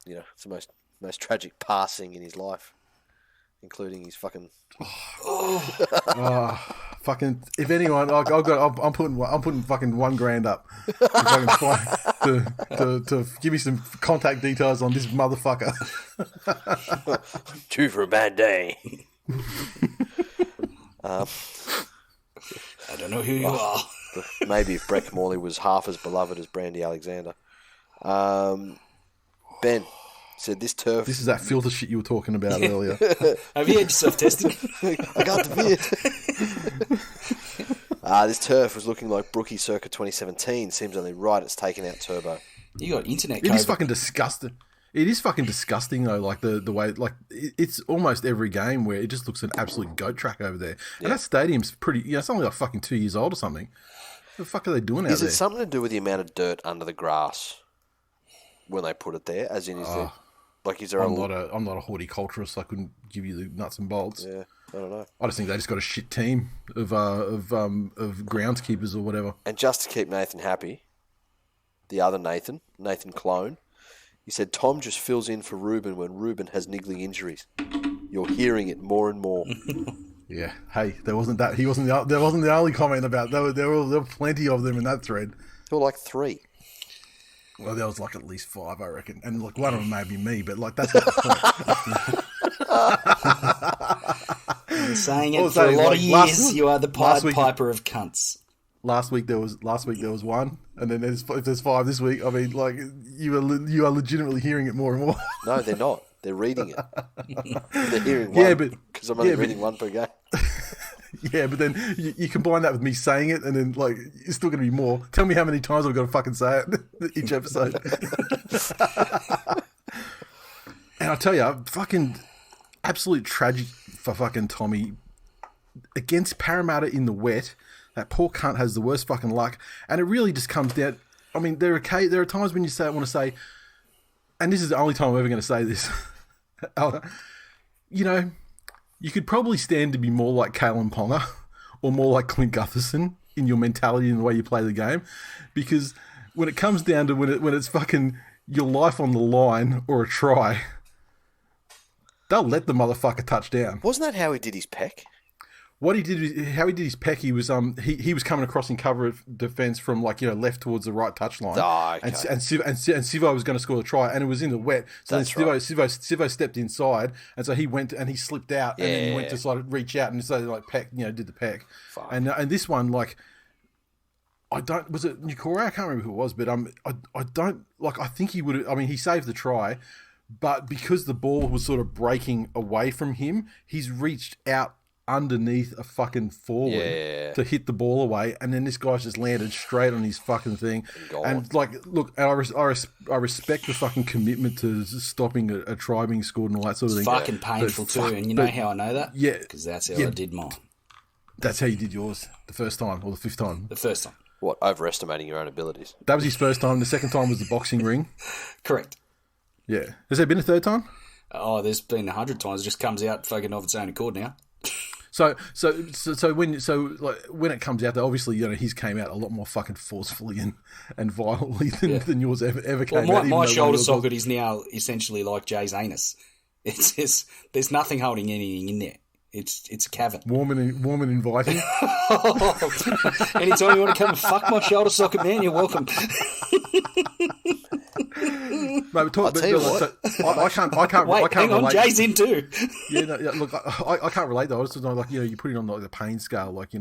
Speaker 2: It's the most tragic passing in his life, including his fucking.
Speaker 1: Fucking, if anyone, I'm putting fucking $1,000 up to give me some contact details on this motherfucker.
Speaker 2: Due for a bad day.
Speaker 3: I don't know who you are.
Speaker 2: Maybe if Breck Morley was half as beloved as Brandy Alexander. Ben said this turf.
Speaker 1: This is that filter shit you were talking about earlier.
Speaker 3: Have you had yourself tested?
Speaker 2: I got the beard. This turf was looking like Brookie circa 2017. Seems only right it's taken out turbo.
Speaker 3: You got internet.
Speaker 1: It is fucking disgusting. It is fucking disgusting though. Like the way, like it's almost every game where it just looks an absolute goat track over there. And that stadium's pretty. It's only like fucking 2 years old or something. What the fuck are they doing out there?
Speaker 2: Is it something to do with the amount of dirt under the grass when they put it there? As in, is there
Speaker 1: I'm not a horticulturist, so I couldn't give you the nuts and bolts.
Speaker 2: Yeah, I don't know.
Speaker 1: I just think they just got a shit team of groundskeepers or whatever.
Speaker 2: And just to keep Nathan happy, the other Nathan Clone, he said Tom just fills in for Ruben when Ruben has niggling injuries. You're hearing it more and more.
Speaker 1: Yeah. Hey, there wasn't the only comment about there were plenty of them in that thread.
Speaker 2: There were like 3.
Speaker 1: Well, there was like at least 5, I reckon, and like one of them may be me, but like that's not the point.
Speaker 3: Been saying it for a lot of years. You are the Pied Piper of cunts.
Speaker 1: Last week there was 1, and then if there's 5 this week, I mean, like you are legitimately hearing it more and more.
Speaker 2: No, they're not. They're reading it. They're hearing one. Yeah, because I'm only reading one per game.
Speaker 1: Yeah, but then you combine that with me saying it, and then like it's still going to be more. Tell me how many times I've got to fucking say it each episode. And I tell you, fucking absolute tragic for fucking Tommy against Parramatta in the wet. That poor cunt has the worst fucking luck, and it really just comes down. I mean, there are times when you want to say, and this is the only time I'm ever going to say this. You know, you could probably stand to be more like Kalen Ponga or more like Clint Gutherson in your mentality and the way you play the game, because when it comes down to when it's fucking your life on the line or a try, they'll let the motherfucker touch down.
Speaker 2: Wasn't that how he did his peck?
Speaker 1: What he did, how he did his peck, he was was coming across in cover of defence from left towards the right touchline,
Speaker 2: okay.
Speaker 1: and Sivo was going to score the try, and it was in the wet. So
Speaker 2: That's
Speaker 1: then
Speaker 2: right.
Speaker 1: Sivo stepped inside, and so he went and he slipped out, and then he went to sort of reach out and so peck, did the peck, and this one was it Nikora? I can't remember who it was, but I don't I think he would have. I mean, he saved the try, but because the ball was sort of breaking away from him, he's reached out underneath a fucking forward to hit the ball away, and then this guy's just landed straight on his fucking thing. And look, I respect the fucking commitment to stopping a try being scored and all that sort of thing.
Speaker 3: It's fucking painful too, and you know how I know that?
Speaker 1: Yeah,
Speaker 3: because that's how I did mine.
Speaker 1: That's how you did yours the first time or the 5th time?
Speaker 3: The first time.
Speaker 2: What, overestimating your own abilities?
Speaker 1: That was his first time. The second time was the boxing ring.
Speaker 3: Correct.
Speaker 1: Yeah. Has there been a third time?
Speaker 3: Oh, there's been 100 times. It just comes out fucking of its own accord now.
Speaker 1: So when it comes out, obviously his came out a lot more fucking forcefully and violently than yours ever came out.
Speaker 3: My shoulder socket is now essentially like Jay's anus. It's just, there's nothing holding anything in there. It's a cavern.
Speaker 1: Warm and inviting.
Speaker 3: Anytime you want to come and fuck my shoulder socket, man, you're welcome.
Speaker 1: I can't.
Speaker 3: Wait,
Speaker 1: I can't
Speaker 3: hang on,
Speaker 1: relate.
Speaker 3: Jay's in too.
Speaker 1: Look, I can't relate though. I just know, you put it on the pain scale. What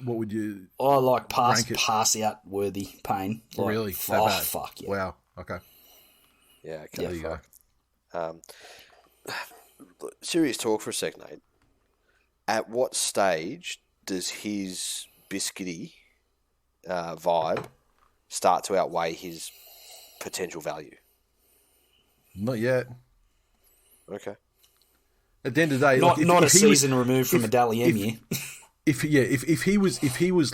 Speaker 1: would you?
Speaker 3: I like pass out worthy pain.
Speaker 1: Really?
Speaker 3: Oh fuck yeah!
Speaker 1: Wow. Okay.
Speaker 2: Yeah. Okay.
Speaker 1: There you go.
Speaker 2: Serious talk for a sec, Nate. At what stage does his biscuity vibe start to outweigh his potential value?
Speaker 1: Not yet.
Speaker 2: Okay.
Speaker 1: At the end of the day,
Speaker 3: not a season removed from a Dally Emmy.
Speaker 1: If he was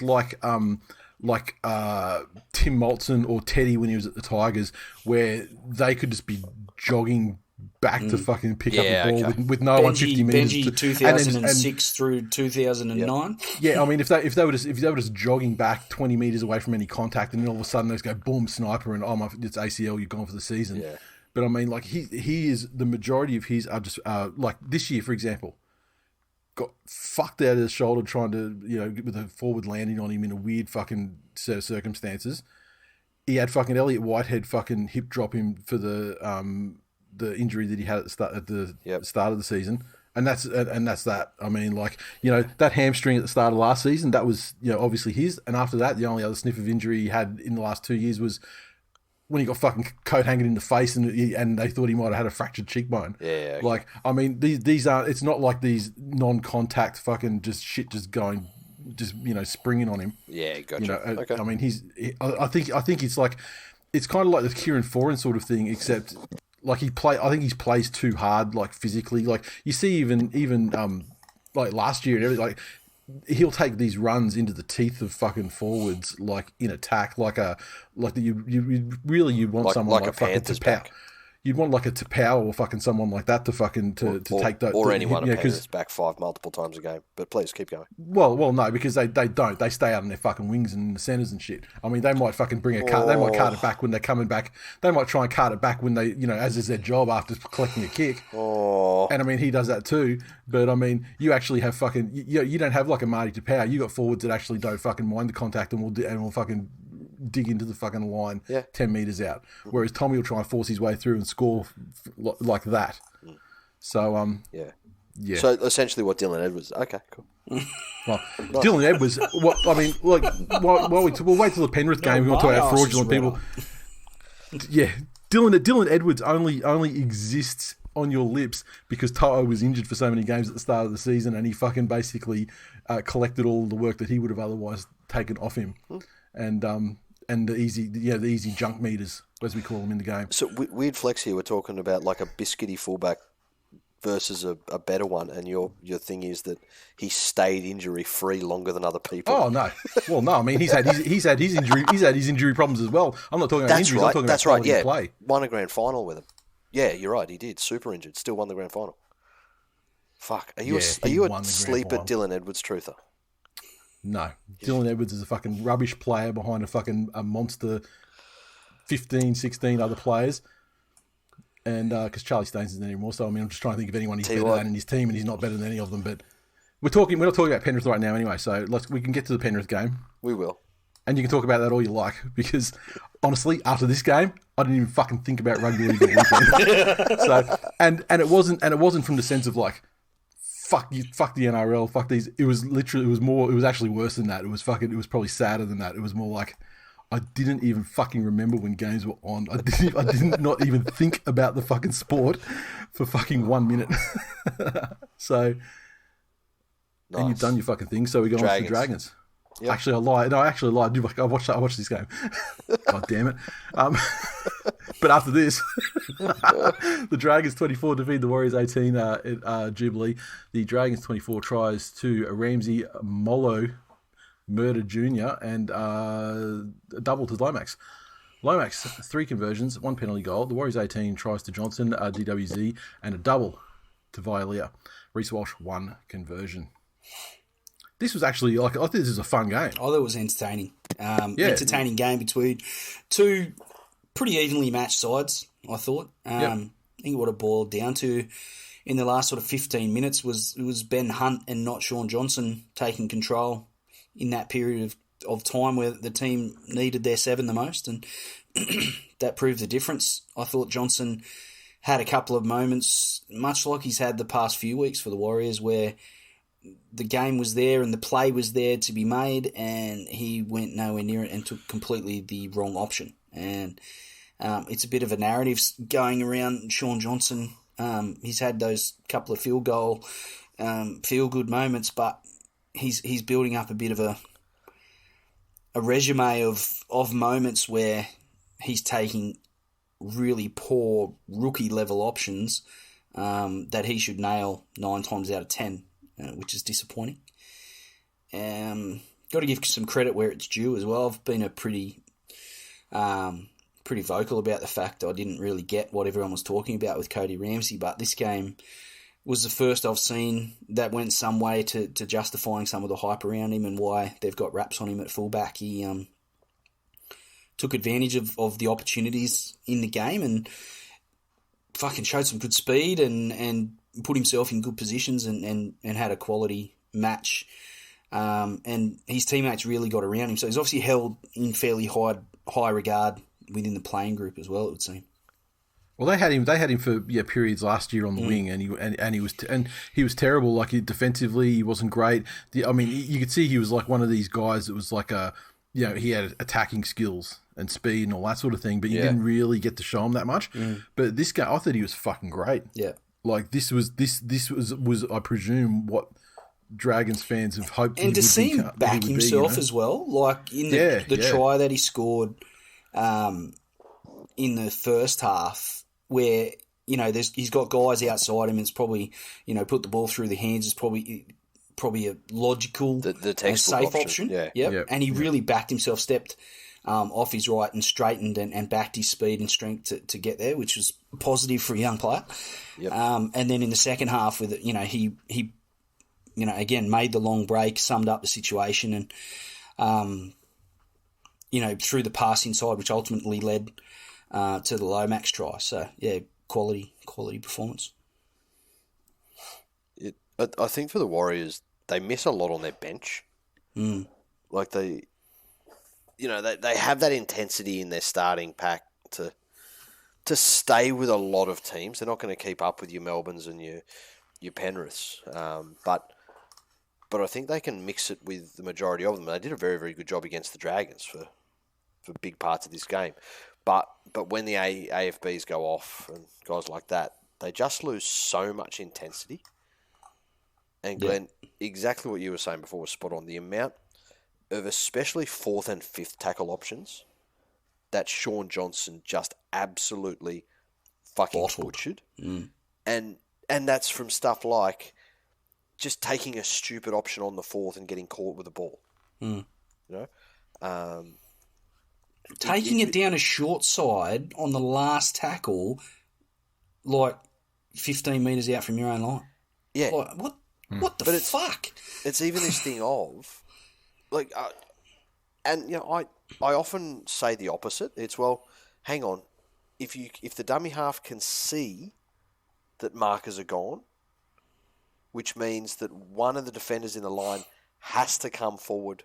Speaker 1: like Tim Maltson or Teddy when he was at the Tigers, where they could just be jogging back to fucking pick up the ball with no one 50 metres.
Speaker 3: Benji 2006 through 2009.
Speaker 1: Yeah, I mean, if they were just jogging back 20 metres away from any contact, and then all of a sudden they just go boom sniper and it's ACL, you're gone for the season.
Speaker 2: Yeah.
Speaker 1: But I mean, he is, the majority of his are just like this year, for example. got fucked out of the shoulder trying to, with a forward landing on him in a weird fucking set of circumstances. He had fucking Elliot Whitehead fucking hip drop him for the injury that he had at the start of the season. And that's that. I mean, that hamstring at the start of last season, that was, obviously his. And after that, the only other sniff of injury he had in the last 2 years was when he got fucking coat hanging in the face and they thought he might have had a fractured cheekbone.
Speaker 2: Yeah. Okay.
Speaker 1: I mean, these are, it's not like these non-contact fucking just shit just going, springing on him.
Speaker 2: Yeah, gotcha.
Speaker 1: Okay. I mean, I think it's like, it's kind of like the Kieran Foran sort of thing, except I think he plays too hard, physically. You see even last year and everything, he'll take these runs into the teeth of fucking forwards, in attack, you'd want someone like fucking Tapau. You'd want like a Tapau or fucking someone like that to fucking to take that,
Speaker 2: or anyone a Panthers back five multiple times a game. But please keep going.
Speaker 1: Well, no, because they don't. They stay out on their fucking wings and the centers and shit. I mean, they might fucking bring a cart. They might cart it back when they're coming back. They might try and cart it back when they, as is their job after collecting a kick.
Speaker 2: Oh.
Speaker 1: And I mean, he does that too. But I mean, you actually have fucking you don't have like a Marty Tapau. You got forwards that actually don't fucking mind the contact and will fucking dig into the fucking line 10 metres out. Whereas Tommy will try and force his way through and score like that. So,
Speaker 2: yeah. So essentially what Dylan Edwards... Okay, cool.
Speaker 1: Well, Dylan Edwards... we'll wait till the Penrith game. We're going to talk about fraudulent people. Yeah. Dylan Edwards only exists on your lips because Toto was injured for so many games at the start of the season and he fucking basically collected all the work that he would have otherwise taken off him. And the easy junk meters, as we call them in the game.
Speaker 2: So weird flex here. We're talking about like a biscuity fullback versus a better one, and your thing is that he stayed injury free longer than other people.
Speaker 1: Oh no, well no, I mean he's had his injury problems as well. I'm not talking about injuries. I'm talking about quality of play.
Speaker 2: Won a grand final with him. Yeah, you're right. He did. Super injured. Still won the grand final. Fuck. Are you a sleeper Dylan Edwards truther?
Speaker 1: No. Dylan Edwards is a fucking rubbish player behind a monster 15, 16 other players. And because Charlie Staines isn't anymore, so I mean, I'm just trying to think of anyone he's better than in his team, and he's not better than any of them. But we're not talking about Penrith right now anyway, so we can get to the Penrith game.
Speaker 2: We will. And
Speaker 1: you can talk about that all you like, because honestly, after this game, I didn't even fucking think about rugby league. So and it wasn't from the sense of like, fuck the NRL, fuck these. It was actually worse than that. It was probably sadder than that. It was more like, I didn't even fucking remember when games were on. I didn't not even think about the fucking sport for fucking 1 minute. So, nice. And you've done your fucking thing, so we go on to the Dragons. Yep. Actually, I lied. No, I actually lied. I watched this game. God damn it. But after this, the Dragons 24 defeat the Warriors 18 at Jubilee. The Dragons 24 tries to Ramsey Molo Murder Jr. and a double to Lomax. Lomax, 3 conversions, 1 penalty goal. The Warriors 18 tries to Johnson, DWZ, and a double to Vialia. Reece Walsh, 1 conversion. This was actually, I think this is a fun game.
Speaker 3: I thought it was entertaining. Entertaining game between two pretty evenly matched sides, I thought. I think what it boiled down to in the last sort of 15 minutes was Ben Hunt and not Sean Johnson taking control in that period of time where the team needed their 7 the most, and that proved the difference. I thought Johnson had a couple of moments, much like he's had the past few weeks for the Warriors, where the game was there and the play was there to be made, and he went nowhere near it and took completely the wrong option. And it's a bit of a narrative going around Sean Johnson. He's had those couple of field good moments, but he's building up a bit of a resume of moments where he's taking really poor rookie level options that he should nail 9 times out of 10. Which is disappointing. Got to give some credit where it's due as well. I've been pretty vocal about the fact that I didn't really get what everyone was talking about with Cody Ramsey, but this game was the first I've seen that went some way to justifying some of the hype around him and why they've got raps on him at fullback. He took advantage of the opportunities in the game and fucking showed some good speed and put himself in good positions and had a quality match. And his teammates really got around him. So he's obviously held in fairly high regard within the playing group as well, it would seem.
Speaker 1: Well, they had him for periods last year on the wing, and he was terrible. Like defensively, he wasn't great. I mean, you could see he was like one of these guys that was like he had attacking skills and speed and all that sort of thing, but you didn't really get to show him that much. But this guy, I thought he was fucking great.
Speaker 3: Yeah,
Speaker 1: like this was I presume what Dragons fans have hoped.
Speaker 3: And to see him back himself as well, like in the try that he scored in the first half, where he's got guys outside him. It's probably put the ball through the hands is probably a logical,
Speaker 2: the textbook
Speaker 3: safe option.
Speaker 2: Yeah.
Speaker 3: And he really backed himself, stepped off his right and straightened and backed his speed and strength to get there, which was positive for a young player.
Speaker 2: Yep.
Speaker 3: And then in the second half, with he again made the long break, summed up the situation, and threw the pass inside, which ultimately led to the Lomax try. So yeah, quality performance.
Speaker 2: I think for the Warriors, they miss a lot on their bench. Like they have that intensity in their starting pack to stay with a lot of teams. They're not going to keep up with your Melbournes and your Penriths, but I think they can mix it with the majority of them. They did a very, very good job against the Dragons for big parts of this game. But when the AFBs go off and guys like that, they just lose so much intensity. And Glenn, exactly what you were saying before was spot on. The amount of especially fourth and fifth tackle options that Sean Johnson just absolutely fucking butchered. And that's from stuff like just taking a stupid option on the fourth and getting caught with the ball.
Speaker 3: Taking it down a short side on the last tackle, like 15 metres out from your own line.
Speaker 2: Yeah.
Speaker 3: Like, what the fuck?
Speaker 2: It's even this thing of, like, I often say the opposite. It's, well, hang on. If the dummy half can see that markers are gone, which means that one of the defenders in the line has to come forward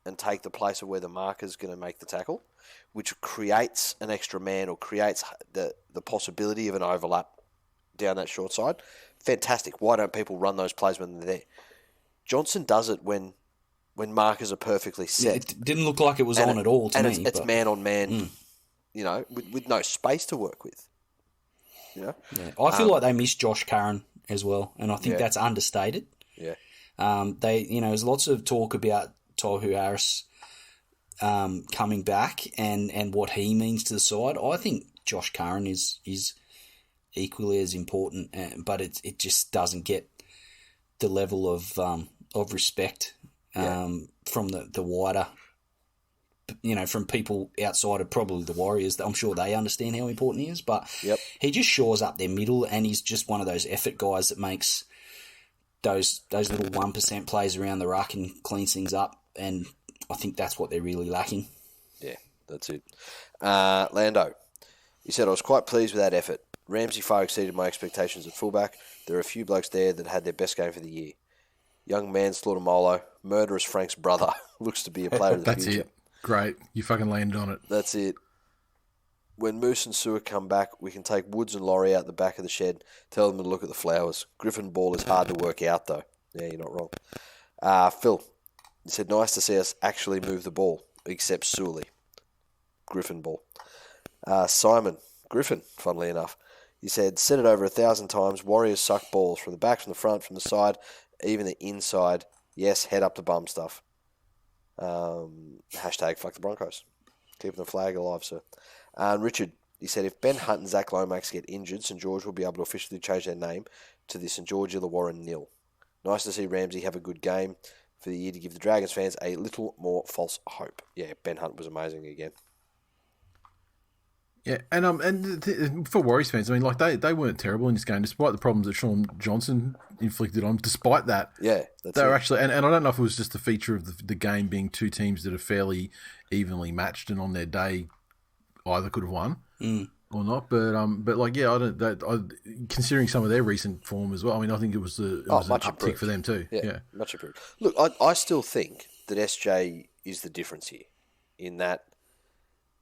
Speaker 2: and take the place of where the marker's going to make the tackle, which creates an extra man or creates the possibility of an overlap down that short side. Fantastic. Why don't people run those plays when they're there? Johnson does it when markers are perfectly set.
Speaker 3: It didn't look like it was on at all to me.
Speaker 2: It's man on man, with no space to work with.
Speaker 3: Yeah. I feel like they missed Josh Curran as well, and I think that's understated.
Speaker 2: Yeah.
Speaker 3: There's lots of talk about Tohu Harris coming back and what he means to the side. I think Josh Curran is equally as important, but it just doesn't get the level of respect from the wider, from people outside of probably the Warriors. I'm sure they understand how important he is, but he just shores up their middle, and he's just one of those effort guys that makes those little 1% plays around the ruck and cleans things up, and I think that's what they're really lacking.
Speaker 2: Yeah, that's it. Lando, he said, I was quite pleased with that effort. Ramsey far exceeded my expectations at fullback. There are a few blokes there that had their best game for the year. Young manslaughter Molo, murderous Frank's brother, looks to be a player of the future.
Speaker 1: That's it. Great. You fucking landed on it.
Speaker 2: That's it. When Moose and Sewer come back, we can take Woods and Laurie out the back of the shed, tell them to look at the flowers. Griffin ball is hard to work out, though. Yeah, you're not wrong. Phil, he said, nice to see us actually move the ball, except Sully. Griffin ball. Simon, Griffin, funnily enough. He said, said it over 1,000 times, Warriors suck balls from the back, from the front, from the side, even the inside. Yes, head up to bum stuff. Hashtag fuck the Broncos. Keeping the flag alive, sir. Richard, he said, if Ben Hunt and Zach Lomax get injured, St George will be able to officially change their name to the St George Illawarra nil. Nice to see Ramsey have a good game for the year to give the Dragons fans a little more false hope. Yeah, Ben Hunt was amazing again.
Speaker 1: Yeah, and for Warriors fans, I mean, like they weren't terrible in this game, despite the problems that Sean Johnson inflicted on. Despite that,
Speaker 2: yeah,
Speaker 1: they were actually, and I don't know if it was just a feature of the game being two teams that are fairly evenly matched, and on their day, either could have won. or not. But like, yeah, I don't. Considering some of their recent form as well. I mean, I think it was an
Speaker 2: much
Speaker 1: uptick
Speaker 2: improved
Speaker 1: for them too. Yeah.
Speaker 2: Much improved. Look, I still think that SJ is the difference here, in that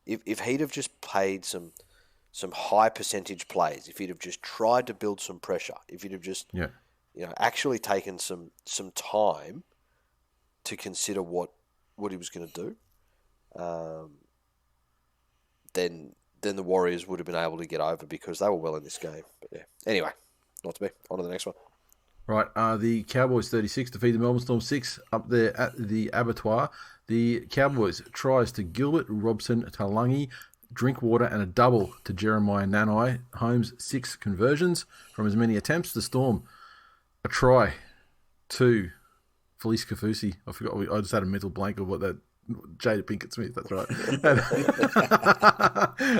Speaker 2: if he'd have just played some high percentage plays, if he'd have just tried to build some pressure, if he'd have just actually taken some time to consider what he was going to do, then the Warriors would have been able to get over, because they were well in this game. But yeah, anyway, not to be. On to the next one.
Speaker 1: Right, the Cowboys 36 defeat the Melbourne Storm 6 up there at the Abattoir. The Cowboys tries to Gilbert, Robson, Talangi, Drinkwater, and a double to Jeremiah Nanai. Holmes 6 conversions from as many attempts. The Storm a try to Felice Kafusi. I forgot. I just had a mental blank of what that. Jada Pinkett Smith, that's right.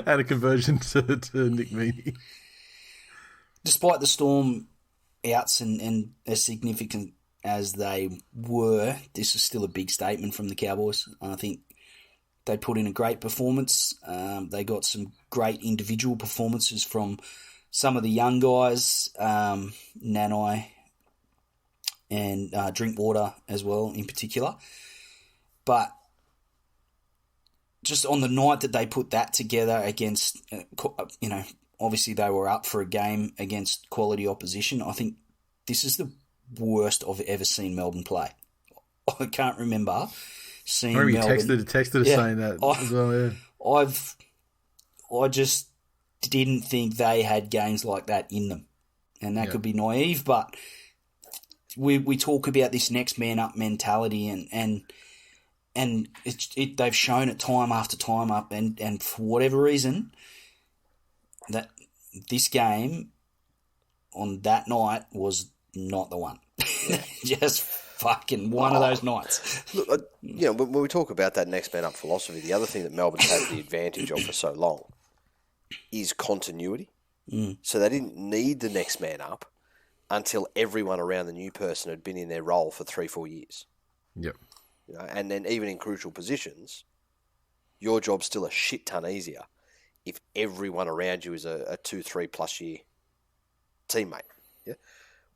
Speaker 1: And a conversion to Nick Meaney.
Speaker 3: Despite the Storm outs and as significant as they were, this is still a big statement from the Cowboys. I think they put in a great performance. They got some great individual performances from some of the young guys, Nanai and Drinkwater as well in particular. But just on the night that they put that together against, obviously they were up for a game against quality opposition. I think this is the worst I've ever seen Melbourne play. I can't remember seeing Melbourne.
Speaker 1: You texted us saying that as well, yeah.
Speaker 3: I just didn't think they had games like that in them. And that could be naive, but we talk about this next man up mentality and they've shown it time after time up, and for whatever reason, that this game on that night was not the one. Just fucking one of those nights.
Speaker 2: Look, when we talk about that next man up philosophy, the other thing that Melbourne's had the advantage of for so long is continuity. So they didn't need the next man up until everyone around the new person had been in their role for 3-4 years.
Speaker 1: Yep.
Speaker 2: And then even in crucial positions, your job's still a shit ton easier if everyone around you is a 2-3 plus year teammate. Yeah.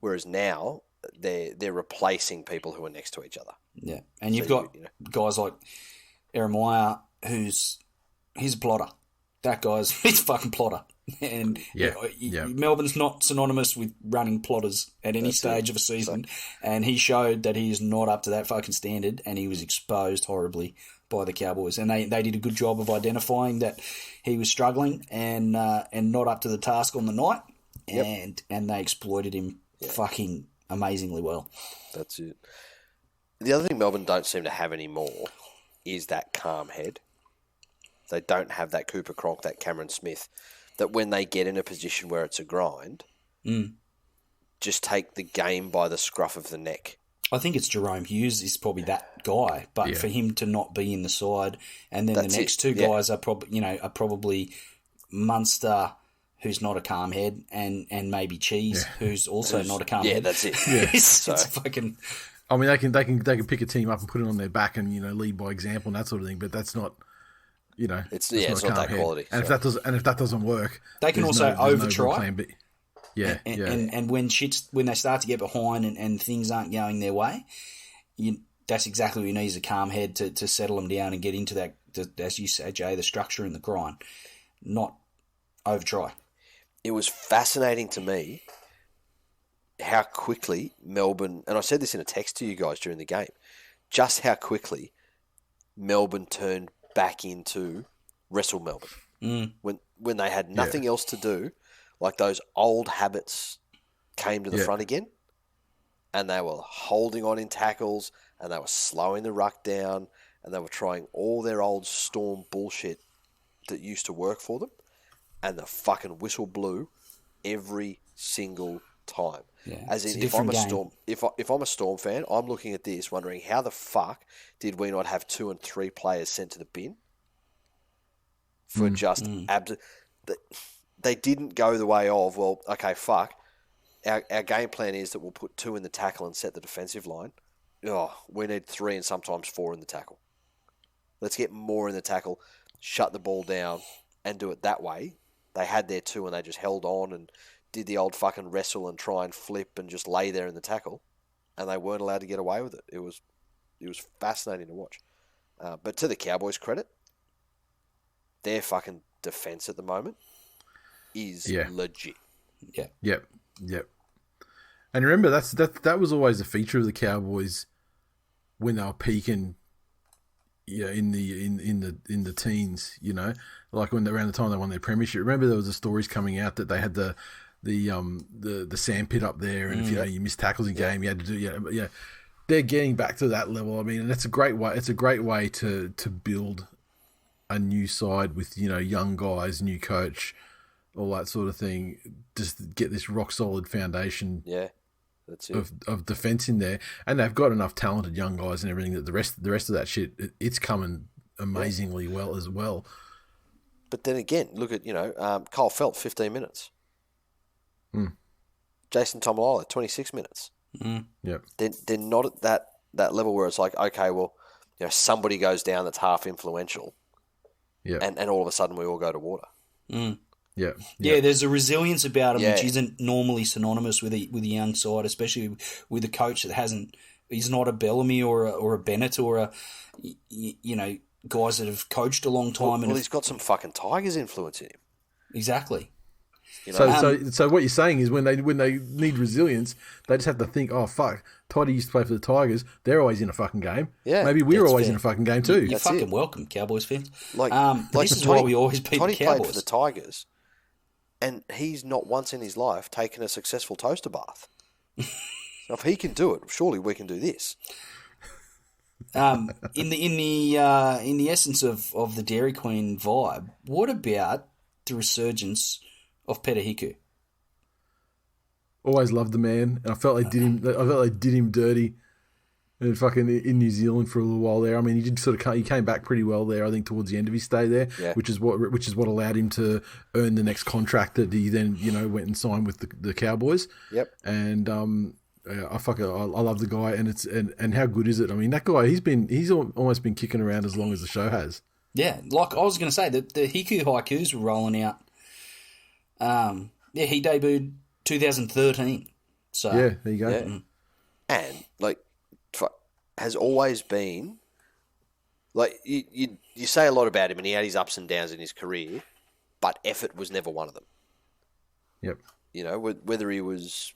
Speaker 2: Whereas now they're replacing people who are next to each other.
Speaker 3: Yeah, and you've got guys like Eremaya, he's a plotter. That he's a fucking plotter. And Melbourne's not synonymous with running plotters at any stage of a season, and he showed that he is not up to that fucking standard, and he was exposed horribly by the Cowboys, and they did a good job of identifying that he was struggling and not up to the task on the night, and they exploited him fucking amazingly well.
Speaker 2: That's it. The other thing Melbourne don't seem to have anymore is that calm head. They don't have that Cooper Cronk, that Cameron Smith, that when they get in a position where it's a grind, just take the game by the scruff of the neck.
Speaker 3: I think it's Jerome Hughes is probably that guy, but for him to not be in the side, and then the next two guys are probably Munster, who's not a calm head, and maybe Cheese, who's also not a calm head.
Speaker 2: Yeah, that's it.
Speaker 3: It's fucking.
Speaker 1: I mean, they can pick a team up and put it on their back and lead by example and that sort of thing, but that's not.
Speaker 2: It's not that quality.
Speaker 1: And if that doesn't work,
Speaker 3: they can also over try.
Speaker 1: And
Speaker 3: when they start to get behind and things aren't going their way, that's exactly what you need, is a calm head to settle them down and get into that, as you say, Jay, the structure and the grind, not over try.
Speaker 2: It was fascinating to me how quickly Melbourne, and I said this in a text to you guys during the game, just how quickly Melbourne turned back into wrestle Melbourne. When they had nothing else to do, like those old habits came to the front again, and they were holding on in tackles, and they were slowing the ruck down, and they were trying all their old Storm bullshit that used to work for them, and the fucking whistle blew every single time.
Speaker 3: Yeah,
Speaker 2: as in, if I'm a Storm, if I'm a Storm fan, I'm looking at this wondering how the fuck did we not have 2 and 3 players sent to the bin for just they didn't go the way of, well, okay, fuck. Our game plan is that we'll put 2 in the tackle and set the defensive line. Oh, we need 3 and sometimes 4 in the tackle. Let's get more in the tackle, shut the ball down, and do it that way. they had their two and they just held on and did the old fucking wrestle and try and flip and just lay there in the tackle, and they weren't allowed to get away with it. It was fascinating to watch. But to the Cowboys' credit, their fucking defense at the moment is legit.
Speaker 3: Yeah.
Speaker 1: Yep. And remember, that was always a feature of the Cowboys when they were peaking, in the teens, like around the time they won their premiership. Remember, there was the stories coming out that they had the sand pit up there, and if you missed tackles in game, you had to do They're getting back to that level. I mean, and that's a great way. It's a great way to build a new side with young guys, new coach, all that sort of thing. Just get this rock solid foundation.
Speaker 2: Yeah, that's it.
Speaker 1: Of defense in there, and they've got enough talented young guys and everything that the rest of that shit, it's coming amazingly well as well.
Speaker 2: But then again, look at Kyle Felt 15 minutes. Jason Tomalolo 26 minutes.
Speaker 1: Yeah,
Speaker 2: they're not at that level where it's like, okay, well, somebody goes down that's half influential, and all of a sudden we all go to water.
Speaker 1: Yeah,
Speaker 3: there's a resilience about him which isn't normally synonymous with a young side, especially with a coach that he's not a Bellamy or a Bennett or a guys that have coached a long time.
Speaker 2: Well, he's got some fucking Tigers influence in him.
Speaker 3: Exactly.
Speaker 1: So what you're saying is when they need resilience, they just have to think, oh fuck, Toddy used to play for the Tigers. They're always in a fucking game.
Speaker 2: Yeah,
Speaker 1: maybe we're always in a fucking game too.
Speaker 3: You're fucking welcome, Cowboys fans.
Speaker 2: This
Speaker 3: is why we always beat
Speaker 2: Toddy
Speaker 3: the Cowboys.
Speaker 2: played for the Tigers, and he's not once in his life taken a successful toaster bath. So if he can do it, surely we can do this.
Speaker 3: In the essence of the Dairy Queen vibe, what about the resurgence of Peta Hiku?
Speaker 1: Always loved the man, and I felt they did him dirty, and fucking in New Zealand for a little while there. I mean, he came back pretty well there. I think towards the end of his stay there, which is what allowed him to earn the next contract that he then went and signed with the Cowboys.
Speaker 2: Yep.
Speaker 1: And I love the guy, and how good is it? I mean, that guy he's almost been kicking around as long as the show has.
Speaker 3: Yeah, like I was going to say, the Hiku haikus were rolling out. He debuted 2013. So
Speaker 1: yeah, there you go.
Speaker 2: Yeah. And has always been you say a lot about him, and he had his ups and downs in his career, but effort was never one of them.
Speaker 1: Yep.
Speaker 2: Whether he was,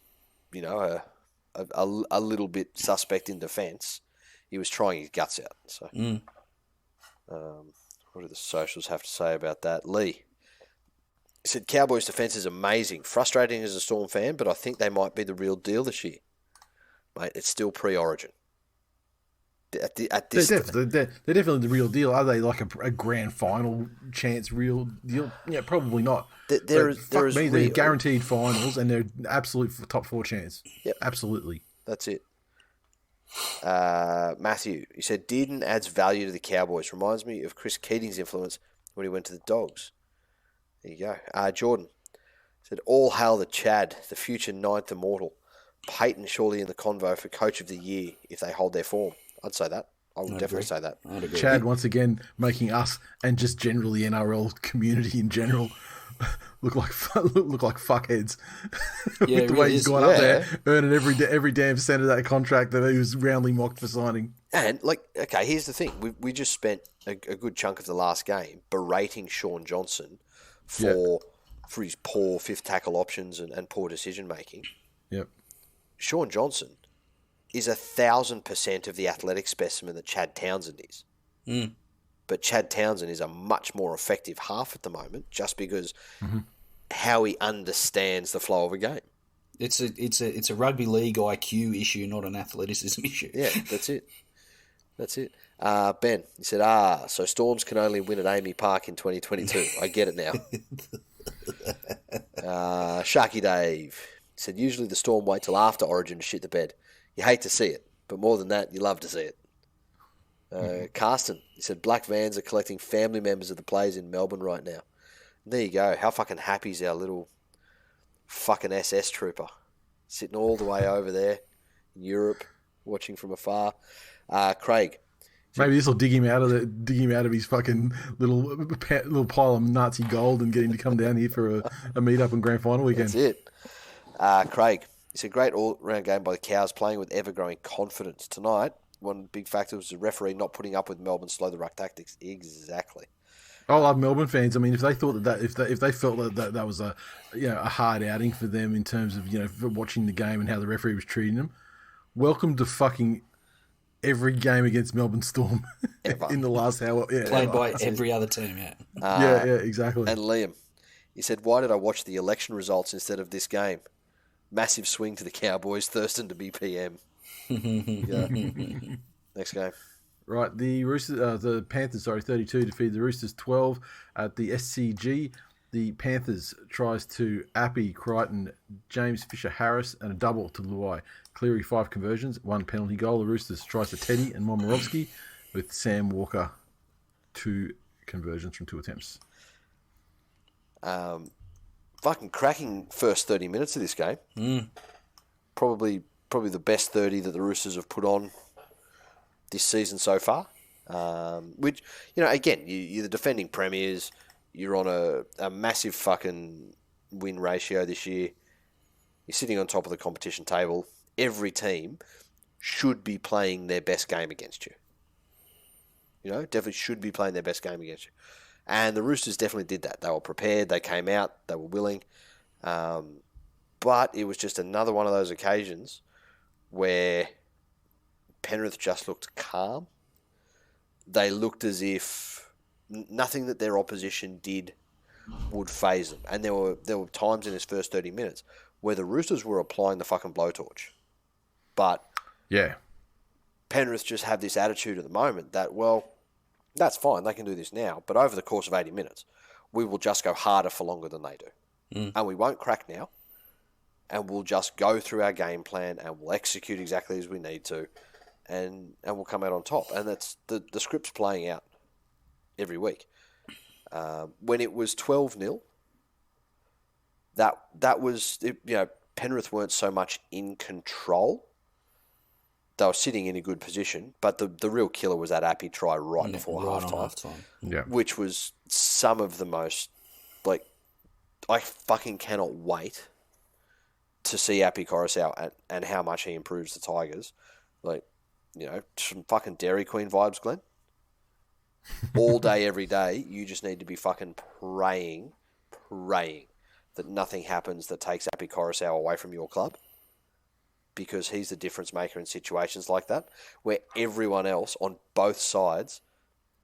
Speaker 2: a little bit suspect in defence, he was trying his guts out. So, what do the socials have to say about that? Lee. He said, Cowboys' defence is amazing. Frustrating as a Storm fan, but I think they might be the real deal this year. Mate, it's still pre-Origin. They're
Speaker 1: definitely the real deal. Are they like a grand final chance real deal? Yeah, probably not. They're guaranteed finals, and they're absolute top 4 chance.
Speaker 2: Yep.
Speaker 1: Absolutely.
Speaker 2: That's it. Matthew, he said, Dearden adds value to the Cowboys. Reminds me of Chris Keating's influence when he went to the Dogs. There you go. Jordan said, all hail the Chad, the future 9th immortal. Peyton surely in the convo for Coach of the Year if they hold their form. I'd say that. I would definitely say that.
Speaker 1: Chad, once again, making us and just generally NRL community in general look like fuckheads.
Speaker 3: Yeah,
Speaker 1: with the way he's gone up there, earning every damn cent of that contract that he was roundly mocked for signing.
Speaker 2: And, here's the thing. We just spent a good chunk of the last game berating Sean Johnson for his poor fifth tackle options and poor decision-making.
Speaker 1: Yep.
Speaker 2: Sean Johnson is 1,000% of the athletic specimen that Chad Townsend is. But Chad Townsend is a much more effective half at the moment just because how he understands the flow of a game.
Speaker 3: It's a rugby league IQ issue, not an athleticism issue.
Speaker 2: Yeah, that's it. Ben, he said, so Storms can only win at Amy Park in 2022. I get it now. Sharky Dave said, usually the Storm wait till after Origin to shit the bed. You hate to see it, but more than that, you love to see it. Carsten, he said, Black Vans are collecting family members of the players in Melbourne right now. And there you go. How fucking happy is our little fucking SS trooper sitting all the way over there in Europe, watching from afar. Craig
Speaker 1: Maybe this will dig him out of his fucking little pile of Nazi gold and get him to come down here for a meet up and grand final weekend.
Speaker 2: That's it. Craig, it's a great all-round game by the Cows, playing with ever-growing confidence tonight. One big factor was the referee not putting up with Melbourne's slow the ruck tactics. Exactly.
Speaker 1: I love Melbourne fans. I mean, if they thought if they felt that was a hard outing for them in terms of for watching the game and how the referee was treating them, welcome to fucking every game against Melbourne Storm in the last hour. Yeah,
Speaker 3: played by every other team. Yeah.
Speaker 1: Yeah, exactly.
Speaker 2: And Liam, he said, "Why did I watch the election results instead of this game? Massive swing to the Cowboys, Thurston to be PM." Yeah. Next game.
Speaker 1: Right, the Panthers, 32 defeated the Roosters 12 at the SCG. The Panthers tries to Appy, Crichton, James Fisher-Harris, and a double to Luai. Cleary 5 conversions, 1 penalty goal. The Roosters tries to Teddy and Momirovski, with Sam Walker 2 conversions from 2 attempts.
Speaker 2: Fucking cracking first 30 minutes of this game. Probably the best 30 that the Roosters have put on this season so far. Which, again, you're the defending premiers. You're on a massive fucking win ratio this year. You're sitting on top of the competition table. Every team should be playing their best game against you. Definitely should be playing their best game against you. And the Roosters definitely did that. They were prepared. They came out. They were willing. But it was just another one of those occasions where Penrith just looked calm. They looked as if nothing that their opposition did would faze them. And there were times in his first 30 minutes where the Roosters were applying the fucking blowtorch. But
Speaker 1: yeah,
Speaker 2: Penrith just have this attitude at the moment that, well, that's fine, they can do this now, but over the course of 80 minutes, we will just go harder for longer than they do. And we won't crack now, and we'll just go through our game plan and we'll execute exactly as we need to, and we'll come out on top. And that's the script's playing out every week. When it was 12-0, that was, Penrith weren't so much in control. They were sitting in a good position, but the real killer was that Appy try right before halftime, which was some of the most, I fucking cannot wait to see Appy Coruscant and how much he improves the Tigers. Some fucking Dairy Queen vibes, Glenn. All day, every day, you just need to be fucking praying that nothing happens that takes Appy Coruscant away from your club. Because he's the difference maker in situations like that, where everyone else on both sides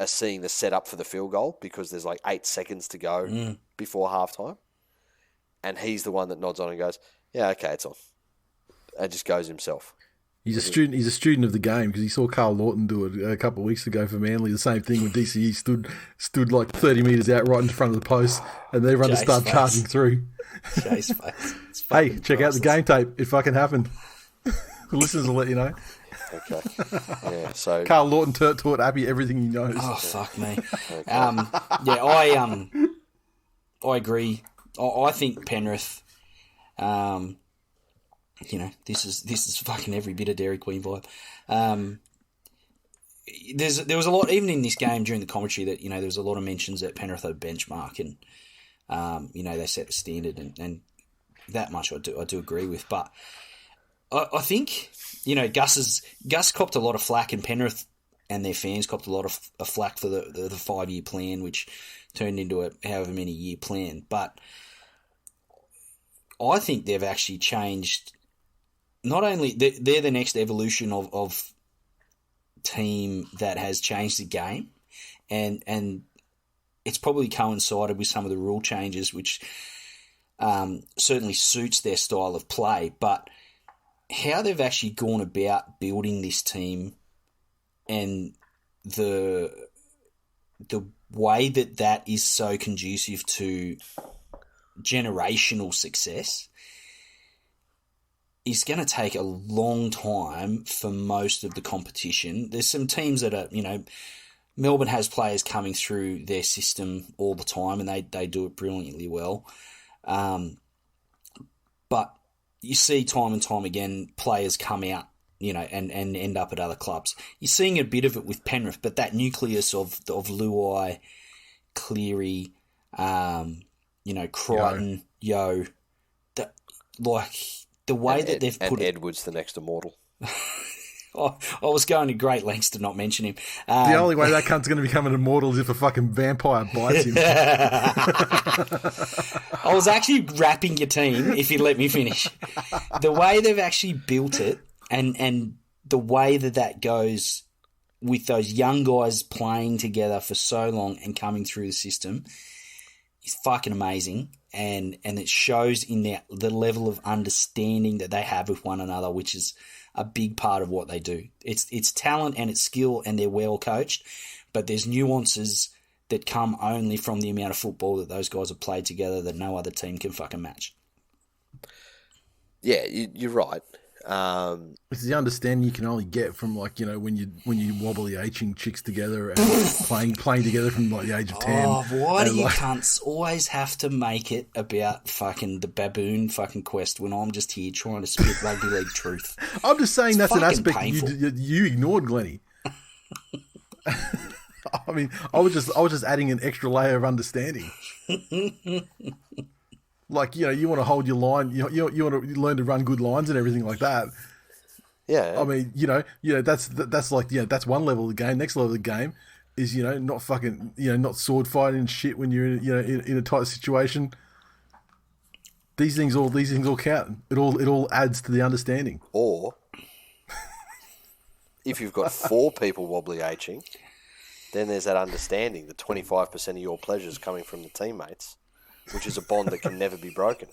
Speaker 2: are seeing the setup for the field goal because there's 8 seconds to go before halftime. And he's the one that nods on and goes, yeah, okay, it's on. And just goes himself.
Speaker 1: He's a student. He's a student of the game because he saw Carl Lawton do it a couple of weeks ago for Manly. The same thing when DCE stood 30 metres out right in front of the post, and everyone just started charging through. Hey, check out the game tape. It fucking happened. The listeners will let you know.
Speaker 2: Okay. Yeah. So
Speaker 1: Carl Lawton taught Appy everything he knows.
Speaker 3: Oh fuck me. Okay. I agree. I think Penrith. This is fucking every bit of Dairy Queen vibe. There was a lot, even in this game during the commentary, that there was a lot of mentions that Penrith had a benchmark and they set the standard, and that much I do agree with. But I think Gus copped a lot of flack, and Penrith and their fans copped a lot of flack for the 5-year plan, which turned into a however many year plan. But I think they've actually changed. Not only they're the next evolution of team that has changed the game, and it's probably coincided with some of the rule changes, which certainly suits their style of play. But how they've actually gone about building this team and the way that is so conducive to generational success is going to take a long time for most of the competition. There's some teams that are, Melbourne has players coming through their system all the time, and they do it brilliantly well. But you see time and time again players come out and end up at other clubs. You're seeing a bit of it with Penrith, but that nucleus of Luai, Cleary, Crichton, Yo, the way that they've put it.
Speaker 2: Edwards, the next immortal.
Speaker 3: I was going to great lengths to not mention him.
Speaker 1: The only way that cunt's going to become an immortal is if a fucking vampire bites him.
Speaker 3: I was actually wrapping your team, if you let me finish. The way they've actually built it and the way that goes with those young guys playing together for so long and coming through the system is fucking amazing. And it shows in the level of understanding that they have with one another, which is a big part of what they do. It's talent and it's skill, and they're well coached, but there's nuances that come only from the amount of football that those guys have played together that no other team can fucking match.
Speaker 2: Yeah, you're right.
Speaker 1: It's the understanding you can only get from when you wobbly H-ing chicks together and playing together from the age of 10.
Speaker 3: Oh, why do you cunts always have to make it about fucking the baboon fucking quest when I'm just here trying to spit rugby league truth?
Speaker 1: I'm just saying that's an aspect
Speaker 3: painful.
Speaker 1: you ignored, Glennie. I mean, I was just adding an extra layer of understanding. You want to hold your line, you want to learn to run good lines and everything like that.
Speaker 2: Yeah.
Speaker 1: I mean, that's one level of the game. Next level of the game is, not fucking, not sword fighting and shit when you're in a tight situation. These things all count. It all adds to the understanding.
Speaker 2: Or if you've got 4 people wobbly Hing, then there's that understanding that 25% of your pleasure's coming from the teammates, which is a bond that can never be broken.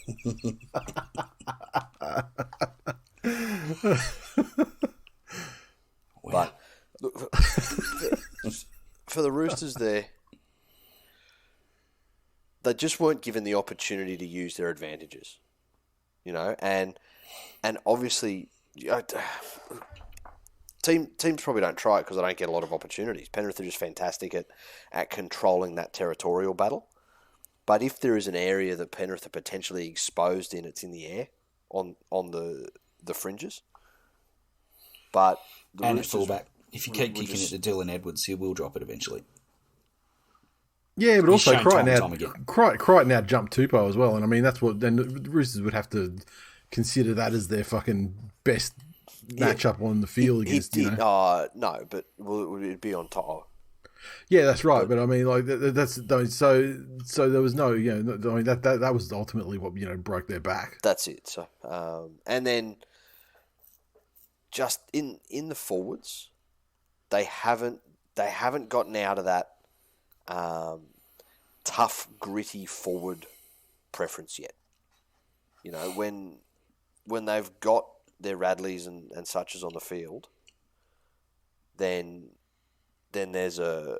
Speaker 2: But look, for the Roosters there, they just weren't given the opportunity to use their advantages, and obviously teams probably don't try it because they don't get a lot of opportunities. Penrith are just fantastic at controlling that territorial battle. But if there is an area that Penrith are potentially exposed in, it's in the air on the fringes. But
Speaker 3: and at fullback, if you keep kicking it to Dylan Edwards, he will drop it eventually.
Speaker 1: Yeah, but also Crichton out jumped Tupou as well, and I mean that's what then the Roosters would have to consider that as their fucking best matchup on the field against.
Speaker 2: No, but it'd be on top.
Speaker 1: Yeah, that's right. But I mean, that's so there was no, I mean that was ultimately what broke their back.
Speaker 2: That's it. So, and then just in the forwards, they haven't gotten out of that tough, gritty forward preference yet. When they've got their Radleys and such as on the field, then there's a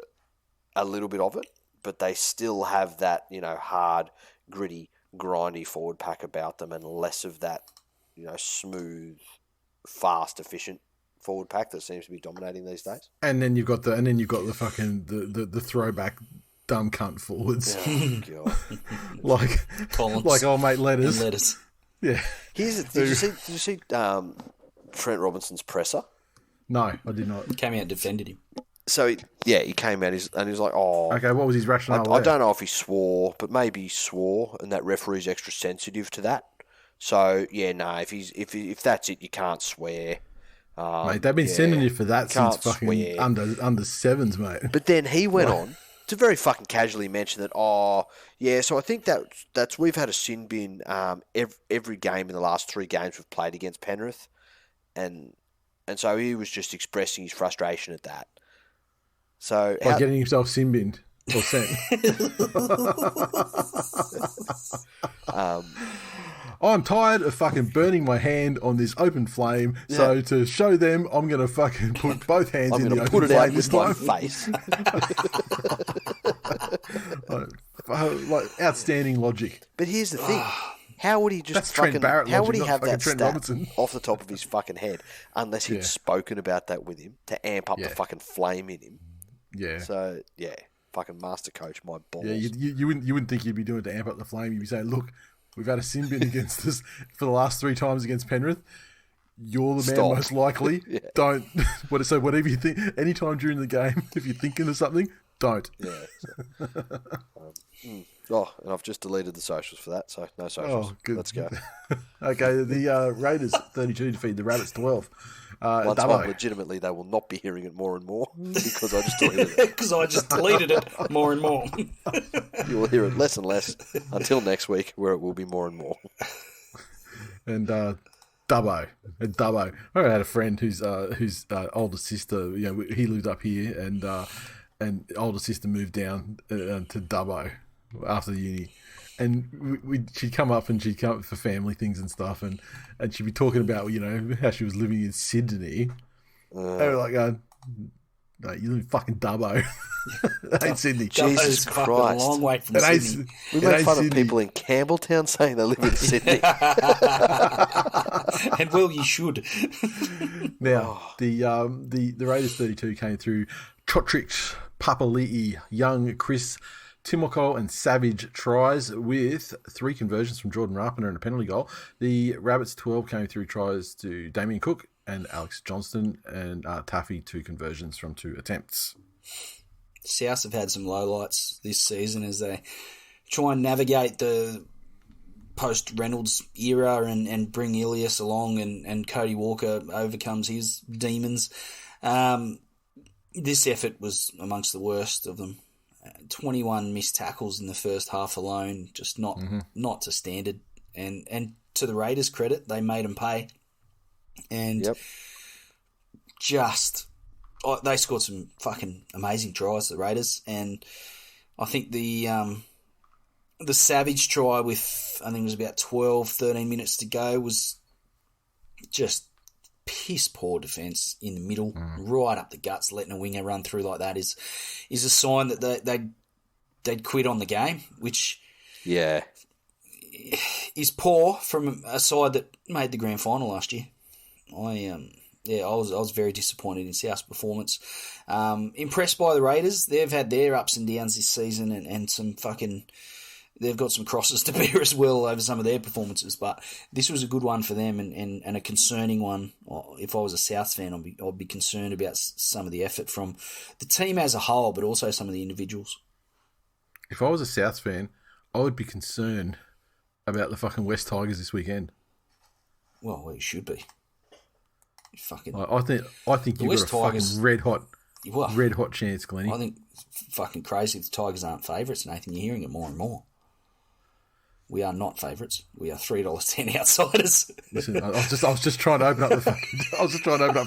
Speaker 2: little bit of it, but they still have that, hard, gritty, grindy forward pack about them, and less of that, smooth, fast, efficient forward pack that seems to be dominating these days.
Speaker 1: And then you've got the fucking the throwback dumb cunt forwards.
Speaker 2: Oh god.
Speaker 3: Collins,
Speaker 1: like old mate Letters. Yeah.
Speaker 2: Did you see Trent Robinson's presser?
Speaker 1: No, I did not.
Speaker 3: Came out and defended him.
Speaker 2: So, he came out and he was like, oh...
Speaker 1: Okay, what was his rationale
Speaker 2: I don't know if he swore, but maybe he swore, and that referee's extra sensitive to that. So, if that's it, you can't swear.
Speaker 1: Mate, they've been sending you for that since fucking under sevens, mate.
Speaker 2: But then he went on to very fucking casually mention that, so I think that's we've had a sin bin every game in the last 3 games we've played against Penrith, and so he was just expressing his frustration at that. So
Speaker 1: by getting himself sin binned or sent. I'm tired of fucking burning my hand on this open flame. Yeah. So to show them, I'm gonna fucking put both hands in the open flame this time.
Speaker 2: Face.
Speaker 1: Outstanding logic.
Speaker 2: But here's the thing. How would he just
Speaker 1: Trent Barrett
Speaker 2: how
Speaker 1: logic,
Speaker 2: would he have that
Speaker 1: Trent
Speaker 2: stat
Speaker 1: Robinson
Speaker 2: off the top of his fucking head unless he'd spoken about that with him to amp up the fucking flame in him?
Speaker 1: Yeah.
Speaker 2: So fucking master coach, my balls.
Speaker 1: Yeah, you wouldn't think you'd be doing it to amp up the flame. You'd be saying, look, we've had a sin bin against us for the last 3 times against Penrith. you're the man
Speaker 2: Stop.
Speaker 1: most likely.
Speaker 2: Yeah.
Speaker 1: Don't. So whatever you think, anytime during the game, if you're thinking of something, don't.
Speaker 2: Yeah. Oh, and I've just deleted the socials for that, so no socials.
Speaker 1: Oh, good.
Speaker 2: Let's go.
Speaker 1: Okay, the Raiders 32 defeat the Rabbits 12.
Speaker 2: Once
Speaker 1: Dubbo.
Speaker 2: more, legitimately, they will not be hearing it more and more because I just deleted it.
Speaker 3: Because I just deleted it more and more.
Speaker 2: You will hear it less and less until next week, where it will be more and more.
Speaker 1: And Dubbo. I had a friend whose older sister, he lived up here, and older sister moved down to Dubbo after uni. And she'd come up for family things and stuff, and she'd be talking about, how she was living in Sydney. They were like, no, you live in fucking Dubbo. It ain't Sydney.
Speaker 2: Jesus
Speaker 3: Fucking
Speaker 2: Christ.
Speaker 3: a long way from
Speaker 1: It ain't,
Speaker 3: Sydney.
Speaker 2: We
Speaker 1: it
Speaker 2: make
Speaker 1: ain't
Speaker 2: fun
Speaker 1: Sydney.
Speaker 2: of people in Campbelltown saying they live in Sydney.
Speaker 3: And well, you should.
Speaker 1: Now, the Raiders 32 came through Chotrich, Papali'i, Young, Chris, Timoko and Savage tries with 3 conversions from Jordan Rapiner and a penalty goal. The Rabbits 12 came through tries to Damien Cook and Alex Johnston, and Taffy 2 conversions from 2 attempts.
Speaker 3: South have had some lowlights this season as they try and navigate the post-Reynolds era and bring Ilias along and Cody Walker overcomes his demons. This effort was amongst the worst of them. 21 missed tackles in the first half alone, just not to standard. And to the Raiders' credit, they made them pay. And they scored some fucking amazing tries, the Raiders. And I think the Savage try with, I think it was about 12, 13 minutes to go, was just piss poor defence in the middle, right up the guts. Letting a winger run through like that is a sign that they'd quit on the game, which is poor from a side that made the grand final last year. I was very disappointed in South's performance. Impressed by the Raiders. They've had their ups and downs this season, and some fucking. They've got some crosses to bear as well over some of their performances, but this was a good one for them and a concerning one. If I was a South fan, I'd be concerned about some of the effort from the team as a whole, but also some of the individuals.
Speaker 1: If I was a South fan, I would be concerned about the fucking West Tigers this weekend.
Speaker 3: Well, you should be. Fucking.
Speaker 1: I think you've
Speaker 3: West
Speaker 1: got a
Speaker 3: Tigers,
Speaker 1: fucking red hot chance, Glennie.
Speaker 3: I think it's fucking crazy if the Tigers aren't favourites, Nathan. You're hearing it more and more. We are not favourites. We are $3.10 outsiders.
Speaker 1: Listen, I was just trying to open up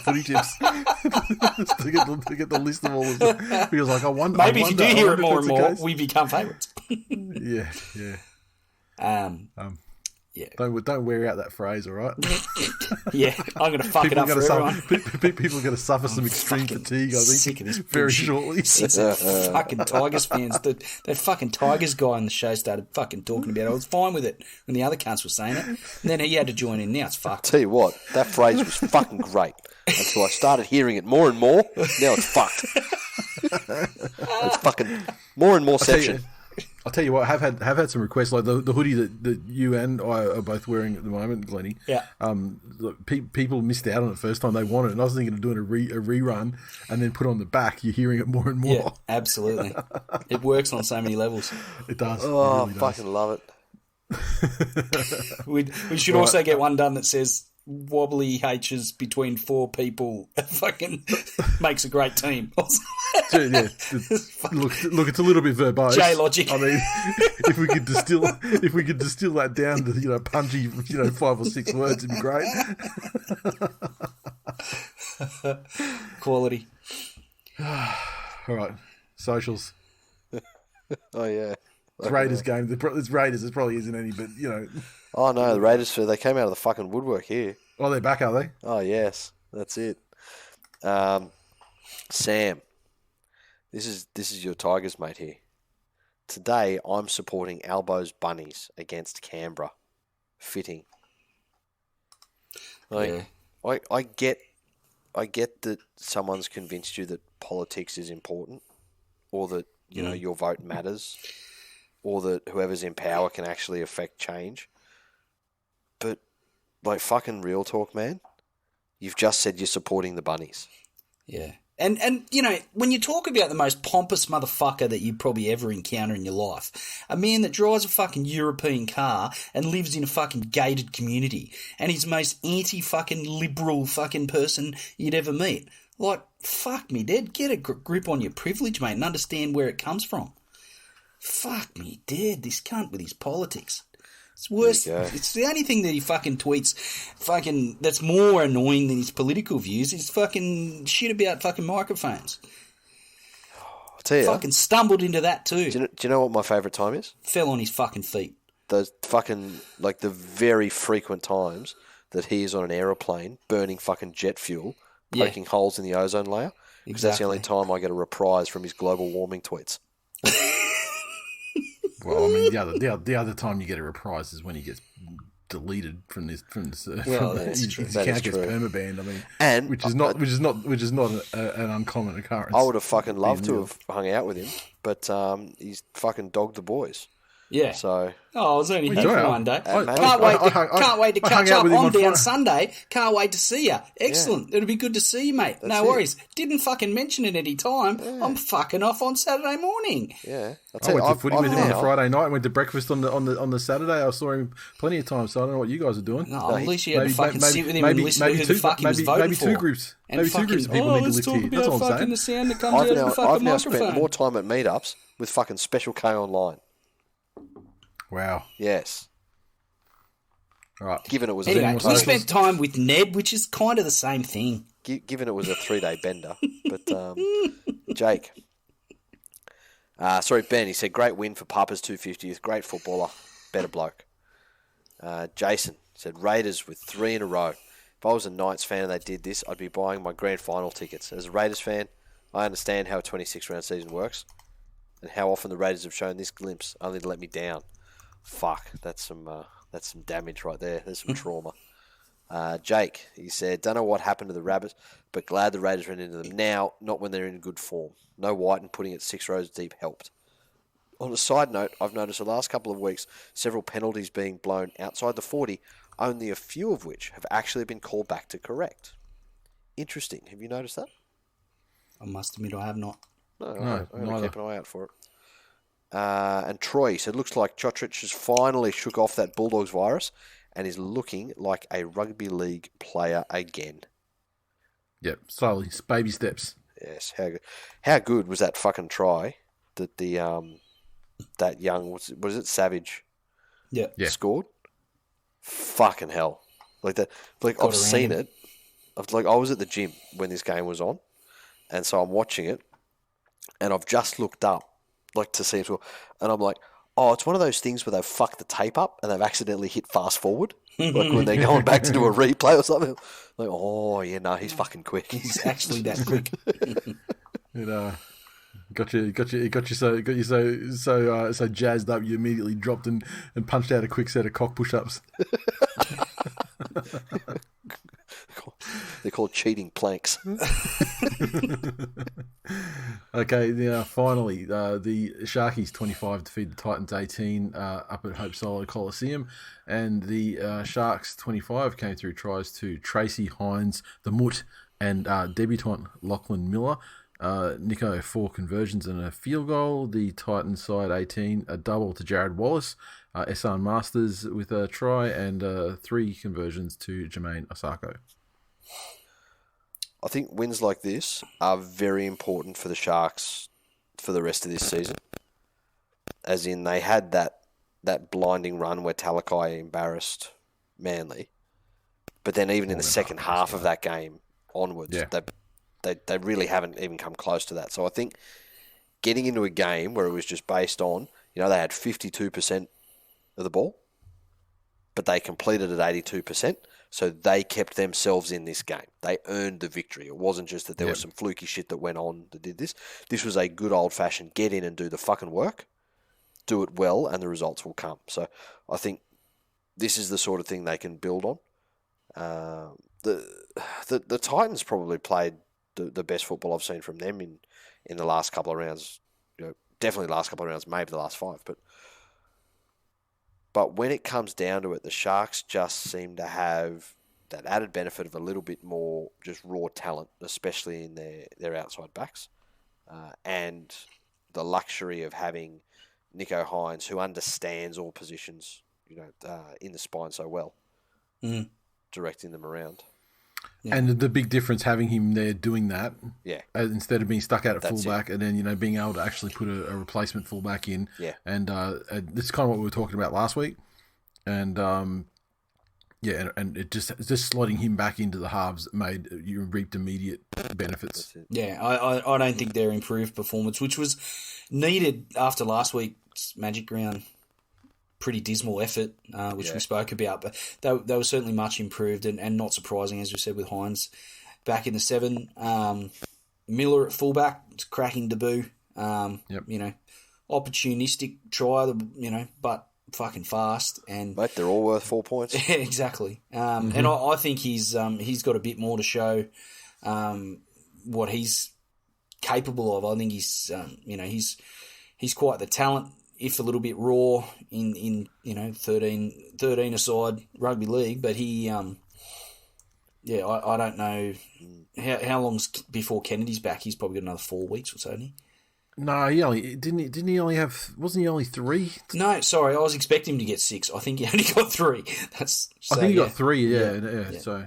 Speaker 1: footy tips to get the list of all of them. Because I wonder.
Speaker 3: Maybe if you do hear it more and more,
Speaker 1: case.
Speaker 3: we become favourites.
Speaker 1: Yeah.
Speaker 3: Yeah.
Speaker 1: Don't wear out that phrase, all right?
Speaker 3: Yeah, I'm going to fuck it up for everyone.
Speaker 1: People are going to suffer some extreme fatigue, I think,
Speaker 3: sick of this
Speaker 1: very
Speaker 3: bullshit.
Speaker 1: shortly.
Speaker 3: Since the fucking Tigers fans, that fucking Tigers guy on the show started fucking talking about it. I was fine with it when the other cunts were saying it. And then he had to join in. Now it's fucked.
Speaker 2: Tell you what, that phrase was fucking great until I started hearing it more and more. Now it's fucked. It's fucking more and more section.
Speaker 1: I'll tell you what, I have had some requests, like the hoodie that you and I are both wearing at the moment, Glennie.
Speaker 3: Yeah.
Speaker 1: People missed out on it first time they wanted it, and I was thinking of doing a rerun and then put on the back. You're hearing it more and more.
Speaker 3: Yeah, absolutely. It works on so many levels.
Speaker 1: It does.
Speaker 2: Oh,
Speaker 1: it really
Speaker 2: I fucking love it.
Speaker 3: We should also get one done that says wobbly H's between 4 people fucking makes a great team.
Speaker 1: Yeah. Look, it's a little bit verbose.
Speaker 3: J-Logic.
Speaker 1: I mean, if we could distill that down to punchy 5 or 6 words, it'd be great.
Speaker 3: Quality.
Speaker 1: All right, socials.
Speaker 2: Oh yeah.
Speaker 1: It's Raiders game. It's Raiders. There probably isn't any, but
Speaker 2: Oh no, the Raiders, they came out of the fucking woodwork here.
Speaker 1: Oh, they're back, are they?
Speaker 2: Oh yes, that's it. Sam, this is your Tigers mate here. Today I'm supporting Albo's Bunnies against Canberra. Fitting. Like,
Speaker 3: Yeah.
Speaker 2: I get that someone's convinced you that politics is important, or that your vote matters, or that whoever's in power can actually affect change. But, like, fucking real talk, man. You've just said you're supporting the bunnies.
Speaker 3: Yeah. And when you talk about the most pompous motherfucker that you probably ever encounter in your life, a man that drives a fucking European car and lives in a fucking gated community, and he's the most anti-fucking liberal fucking person you'd ever meet. Like, fuck me, Dad. Get a grip on your privilege, mate, and understand where it comes from. Fuck me, Dad. This cunt with his politics. It's worse. It's the only thing that he fucking tweets that's more annoying than his political views is fucking shit about fucking microphones.
Speaker 2: I'll tell you.
Speaker 3: Fucking stumbled into that too.
Speaker 2: Do you know what my favourite time is?
Speaker 3: Fell on his fucking feet.
Speaker 2: Those fucking, like, the very frequent times that he is on an aeroplane burning fucking jet fuel, poking holes in the ozone layer. Because that's the only time I get a reprise from his global warming tweets.
Speaker 1: Well, I mean, the other time you get a reprise is when he gets deleted from this.
Speaker 3: Well, that's true.
Speaker 1: His account gets permabanned. I mean, which is not an uncommon occurrence.
Speaker 2: I would have fucking loved to have hung out with him, but he's fucking dogged the boys.
Speaker 3: Yeah.
Speaker 2: So.
Speaker 3: Oh, I was only here for one day.
Speaker 1: Can't
Speaker 3: wait to catch up on down Sunday. Can't wait to see you. Excellent. Yeah. It'll be good to see you, mate. No worries. Didn't fucking mention it any time. Yeah. I'm fucking off on Saturday morning.
Speaker 2: Yeah.
Speaker 1: I went to footy with him on the Friday night. Went to breakfast on the Saturday. I saw him plenty of times. So I don't know what you guys are doing.
Speaker 3: No, at least you had to fucking sit with him and listen to who the fuck he was voting for.
Speaker 1: Maybe two groups of people need to live here. That's all I'm saying.
Speaker 3: The sound that comes out of the fucking
Speaker 2: I've now
Speaker 3: microphone.
Speaker 2: spent more time at meetups with fucking Special K online.
Speaker 1: Wow.
Speaker 2: Yes.
Speaker 1: All right.
Speaker 2: Given it was
Speaker 3: we spent time with Ned, which is kind of the same thing.
Speaker 2: Given it was a 3-day bender. But, Jake. Ben, he said, great win for Papa's 250th. Great footballer. Better bloke. Jason said, Raiders with 3 in a row. If I was a Knights fan and they did this, I'd be buying my grand final tickets. As a Raiders fan, I understand how a 26-round season works and how often the Raiders have shown this glimpse only to let me down. Fuck, that's some damage right there. There's some trauma. Jake, he said, don't know what happened to the Rabbits, but glad the Raiders ran into them now, not when they're in good form. No White and putting it 6 rows deep helped. On a side note, I've noticed the last couple of weeks several penalties being blown outside the 40, only a few of which have actually been called back to correct. Interesting. Have you noticed that?
Speaker 3: I must admit I have not.
Speaker 2: No, I'm going to keep an eye out for it. And Troy said, looks like Chotrich has finally shook off that Bulldogs virus and is looking like a rugby league player again.
Speaker 1: Yep, slowly, baby steps.
Speaker 2: Yes, how good was that fucking try that the that young was it Savage?
Speaker 3: Yeah,
Speaker 2: scored. Fucking hell, like that. Like I've seen it. I was at the gym when this game was on, and so I'm watching it, and I've just looked up. Like to see it, and I'm like, oh, it's one of those things where they've fucked the tape up and they've accidentally hit fast forward, like when they're going back to do a replay or something. Like, oh yeah, no, he's fucking quick.
Speaker 3: He's actually that quick.
Speaker 1: It got you so jazzed up you immediately dropped and punched out a quick set of cock push-ups.
Speaker 2: They're called cheating planks.
Speaker 1: Okay, finally, the Sharkies 25 defeat the Titans 18 up at Hope Solo Coliseum, and the Sharks 25 came through tries to Tracy Hines, the Mutt, and debutant Lachlan Miller. Nico 4 conversions and a field goal. The Titans side 18, a double to Jared Wallace. Esan Masters with a try and 3 conversions to Jermaine Osako.
Speaker 2: I think wins like this are very important for the Sharks for the rest of this season. As in, they had that blinding run where Talakai embarrassed Manly. But then even in the second half of that game onwards, they really haven't even come close to that. So I think getting into a game where it was just based on, they had 52% of the ball, but they completed at 82%. So they kept themselves in this game. They earned the victory. It wasn't just that there was some fluky shit that went on that did this. This was a good old-fashioned get in and do the fucking work, do it well, and the results will come. So I think this is the sort of thing they can build on. The Titans probably played the best football I've seen from them in the last couple of rounds. Definitely the last couple of rounds, maybe the last 5. But when it comes down to it, the Sharks just seem to have that added benefit of a little bit more just raw talent, especially in their outside backs, and the luxury of having Nico Hines, who understands all positions, in the spine so well, directing them around.
Speaker 1: Yeah. And the big difference having him there doing that, instead of being stuck out at fullback, and then being able to actually put a replacement fullback in, and this is kind of what we were talking about last week, and and it just slotting him back into the halves made you reaped immediate benefits.
Speaker 3: Yeah, I don't think their improved performance, which was needed after last week's Magic Round, pretty dismal effort, which we spoke about, but they were certainly much improved and not surprising, as we said, with Hines back in the 7. Miller at fullback, cracking debut. Opportunistic try, but fucking fast. And
Speaker 2: mate, they're all worth 4 points.
Speaker 3: Yeah, exactly. And I think he's got a bit more to show what he's capable of. I think he's quite the talent, if a little bit raw in 13-a-side rugby league, but he I don't know how long's before Kennedy's back. He's probably got another 4 weeks or so, hasn't he?
Speaker 1: No, he only didn't he only have, wasn't he only 3?
Speaker 3: No, sorry, I was expecting him to get 6. I think he only got 3.
Speaker 1: I think he got 3, yeah. So,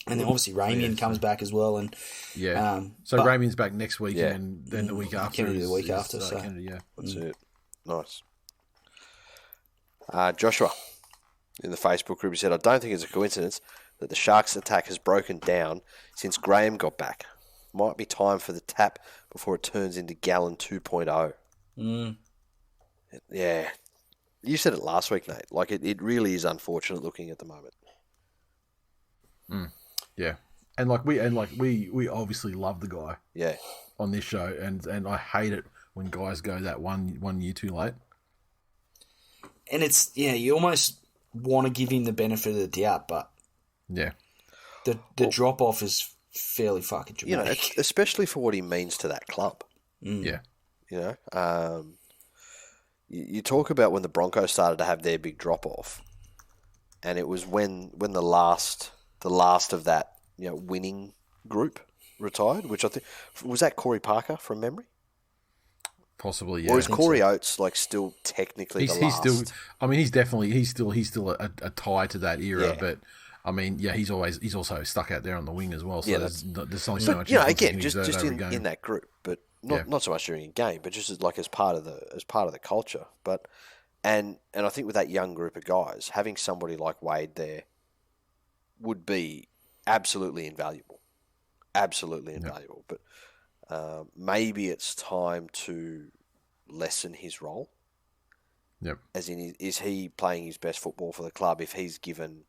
Speaker 3: and then obviously Ramian comes back as well, and
Speaker 1: so Ramian's back next week, and then the week after.
Speaker 3: Kennedy the week after. So
Speaker 2: Kennedy, that's it. Nice. Joshua in the Facebook group, he said, "I don't think it's a coincidence that the Sharks' attack has broken down since Graham got back. Might be time for the tap before it turns into Gallon 2.0. Yeah. You said it last week, Nate. Like, it really is unfortunate looking at the moment.
Speaker 1: Yeah. And we obviously love the guy.
Speaker 2: Yeah.
Speaker 1: On this show, and I hate it when guys go that one year too late.
Speaker 3: And it's you almost want to give him the benefit of the doubt, but the drop off is fairly fucking dramatic.
Speaker 2: Especially for what he means to that club.
Speaker 1: Yeah.
Speaker 2: You talk about when the Broncos started to have their big drop off, and it was when the last of that winning group retired, which I think was that Corey Parker from memory.
Speaker 1: Possibly, yeah.
Speaker 2: Or is Corey Oates still technically the last?
Speaker 1: He's still. I mean, he's still a tie to that era, but. I mean, he's also stuck out there on the wing as well. So there's only so much.
Speaker 2: Again, just in that group, but not so much during a game, but just as part of the culture. But and I think with that young group of guys, having somebody like Wade there would be absolutely invaluable, But maybe it's time to lessen his role.
Speaker 1: Yep.
Speaker 2: As in, is he playing his best football for the club if he's given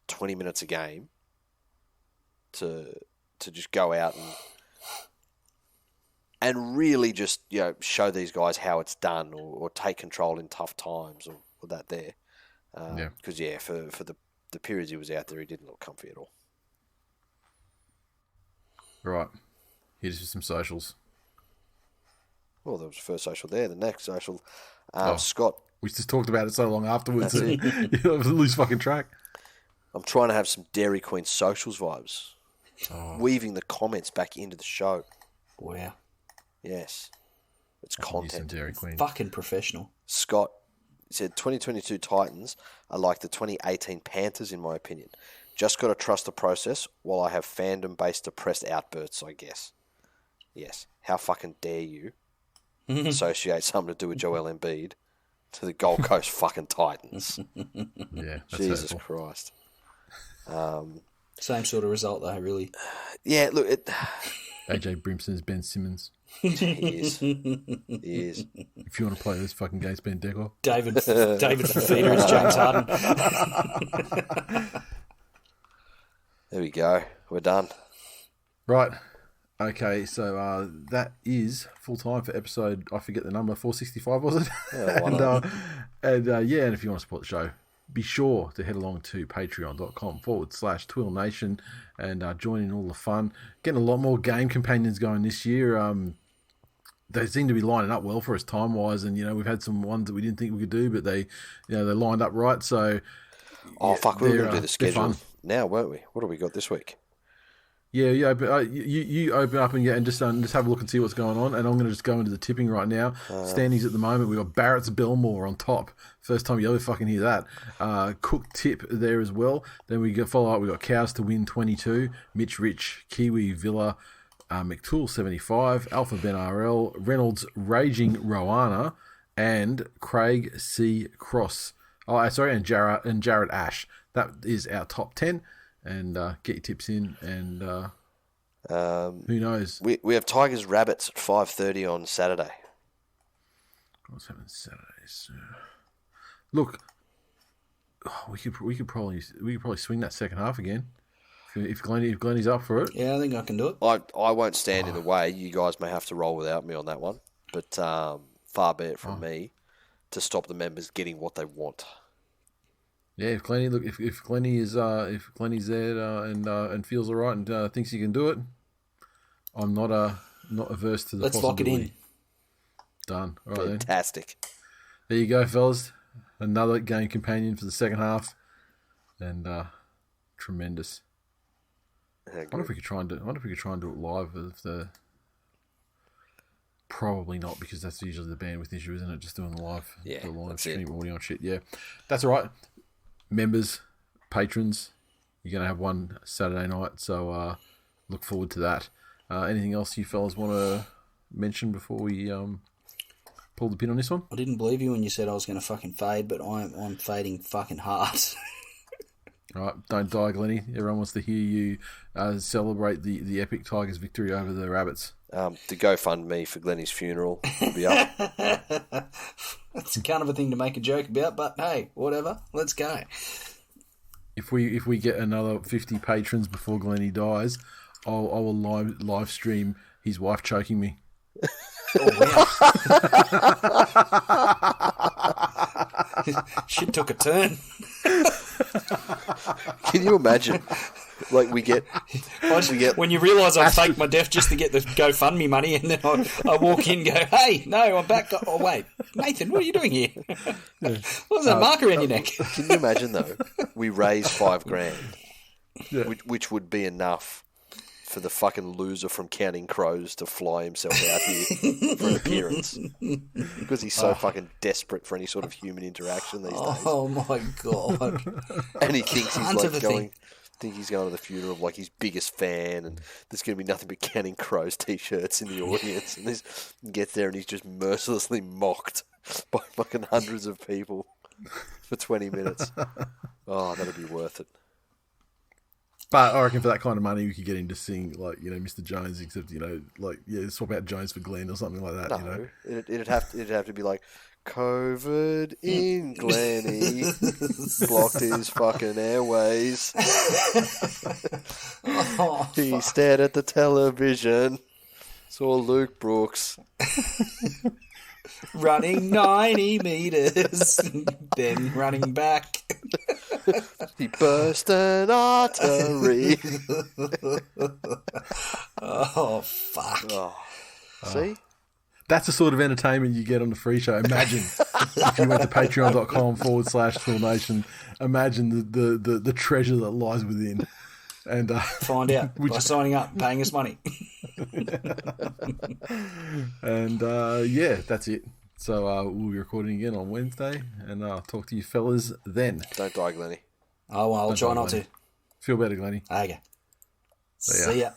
Speaker 2: 20 minutes a game to just go out and really just show these guys how it's done or take control in tough times or that there because for the periods he was out there he didn't look comfy at all.
Speaker 1: Right, here's just some socials.
Speaker 2: Well, there was the first social there. The next social, Scott.
Speaker 1: We just talked about it so long afterwards. You lose fucking track.
Speaker 2: I'm trying to have some Dairy Queen socials vibes. Weaving the comments back into the show.
Speaker 3: Wow.
Speaker 2: Yes. It's content.
Speaker 1: Dairy Queen.
Speaker 3: Fucking professional.
Speaker 2: Scott said 2022 Titans are like the 2018 Panthers in my opinion. Just got to trust the process while I have fandom-based depressed outbursts, I guess. Yes. How fucking dare you associate something to do with Joel Embiid to the Gold Coast fucking Titans.
Speaker 1: Yeah.
Speaker 2: Jesus Christ.
Speaker 3: Same sort of result, though, really.
Speaker 2: Yeah, look.
Speaker 1: AJ Brimson's Ben Simmons.
Speaker 2: He is.
Speaker 1: If you want to play this fucking game, Ben Decker.
Speaker 3: David Fafita is James Harden.
Speaker 2: There we go. We're done.
Speaker 1: Right. Okay, so that is full time for episode, I forget the number, 465 was it?
Speaker 2: Yeah,
Speaker 1: and if you want to support the show, be sure to head along to patreon.com/TWiL Nation and join in all the fun. Getting a lot more game companions going this year. They seem to be lining up well for us time-wise, and, we've had some ones that we didn't think we could do, but they lined up right, so...
Speaker 2: Oh, fuck, we were going to do the schedule. now, weren't we? What have we got this week?
Speaker 1: Yeah. But you open up and just have a look and see what's going on. And I'm going to just go into the tipping right now. Standings at the moment, we've got Barrett's Belmore on top. First time you ever fucking hear that. Cook tip there as well. Then we follow up. We got Cows to win 22. Mitch Rich, Kiwi Villa, McTool 75, Alpha Ben RL, Reynolds Raging Rowana, and Craig C Cross. And Jared Ash. That is our top 10. And get your tips in, and who knows?
Speaker 2: We have Tigers Rabbits at 5:30 on Saturday.
Speaker 1: What's happening Saturdays? Look, we could probably swing that second half again if Glennie's up for it.
Speaker 3: Yeah, I think I can do it.
Speaker 2: I won't stand in the way. You guys may have to roll without me on that one, but far be it from me to stop the members getting what they want.
Speaker 1: Yeah, if Glennie is if Glennie's there and feels all right and thinks he can do it, I'm not averse to the
Speaker 3: Let's lock it in.
Speaker 1: Done. All right,
Speaker 2: Fantastic.
Speaker 1: Then. There you go, fellas. Another game companion for the second half, and tremendous. I wonder if we could try and do it live. Probably not, because that's usually the bandwidth issue, isn't it? Just doing the live stream audio and shit. Yeah, that's all right. Members, patrons, you're going to have one Saturday night, so look forward to that. Anything else you fellas want to mention before we pull the pin on this one?
Speaker 3: I didn't believe you when you said I was going to fucking fade, but I'm fading fucking hard.
Speaker 1: All right, don't die, Glennie. Everyone wants to hear you celebrate the epic Tigers victory over the Rabbits.
Speaker 2: The GoFundMe for Glennie's funeral will be up.
Speaker 3: That's kind of a thing to make a joke about, but hey, whatever. Let's go.
Speaker 1: If we get another 50 patrons before Glennie dies, I will live stream his wife choking me.
Speaker 3: Oh, wow. Shit took a turn.
Speaker 2: Can you imagine? Like we get
Speaker 3: when you realise I faked my death just to get the GoFundMe money, and then I walk in and go, hey, no, I'm back. Oh, wait, Nathan, what are you doing here? What's that marker in your neck?
Speaker 2: Can you imagine, though? We raise $5,000, which would be enough for the fucking loser from Counting Crows to fly himself out here for an appearance. Because he's so fucking desperate for any sort of human interaction these days.
Speaker 3: Oh, my God.
Speaker 2: And he thinks he's like going... think he's going to the funeral of like his biggest fan, and there's going to be nothing but Counting Crows t-shirts in the audience, and he gets there and he's just mercilessly mocked by fucking hundreds of people for 20 minutes. Oh, that'd be worth it.
Speaker 1: But I reckon for that kind of money, we could get him to sing like, Mr. Jones, except swap out Jones for Glenn or something like that.
Speaker 2: No, it'd have to be like, COVID in Glennie blocked his fucking airways. He stared at the television, saw Luke Brooks
Speaker 3: running 90 meters, then running back.
Speaker 2: He burst an artery.
Speaker 3: Oh, fuck.
Speaker 2: Oh. See?
Speaker 1: That's the sort of entertainment you get on the free show. Imagine if you went to patreon.com/TWiL. Imagine the treasure that lies within. And
Speaker 3: find out by signing up, paying us money.
Speaker 1: And that's it. So we'll be recording again on Wednesday, and I'll talk to you fellas then.
Speaker 2: Don't die, Glennie.
Speaker 3: Oh, well, I'll try not to.
Speaker 1: Feel better, Glennie.
Speaker 3: Okay.
Speaker 1: See ya.
Speaker 3: See ya.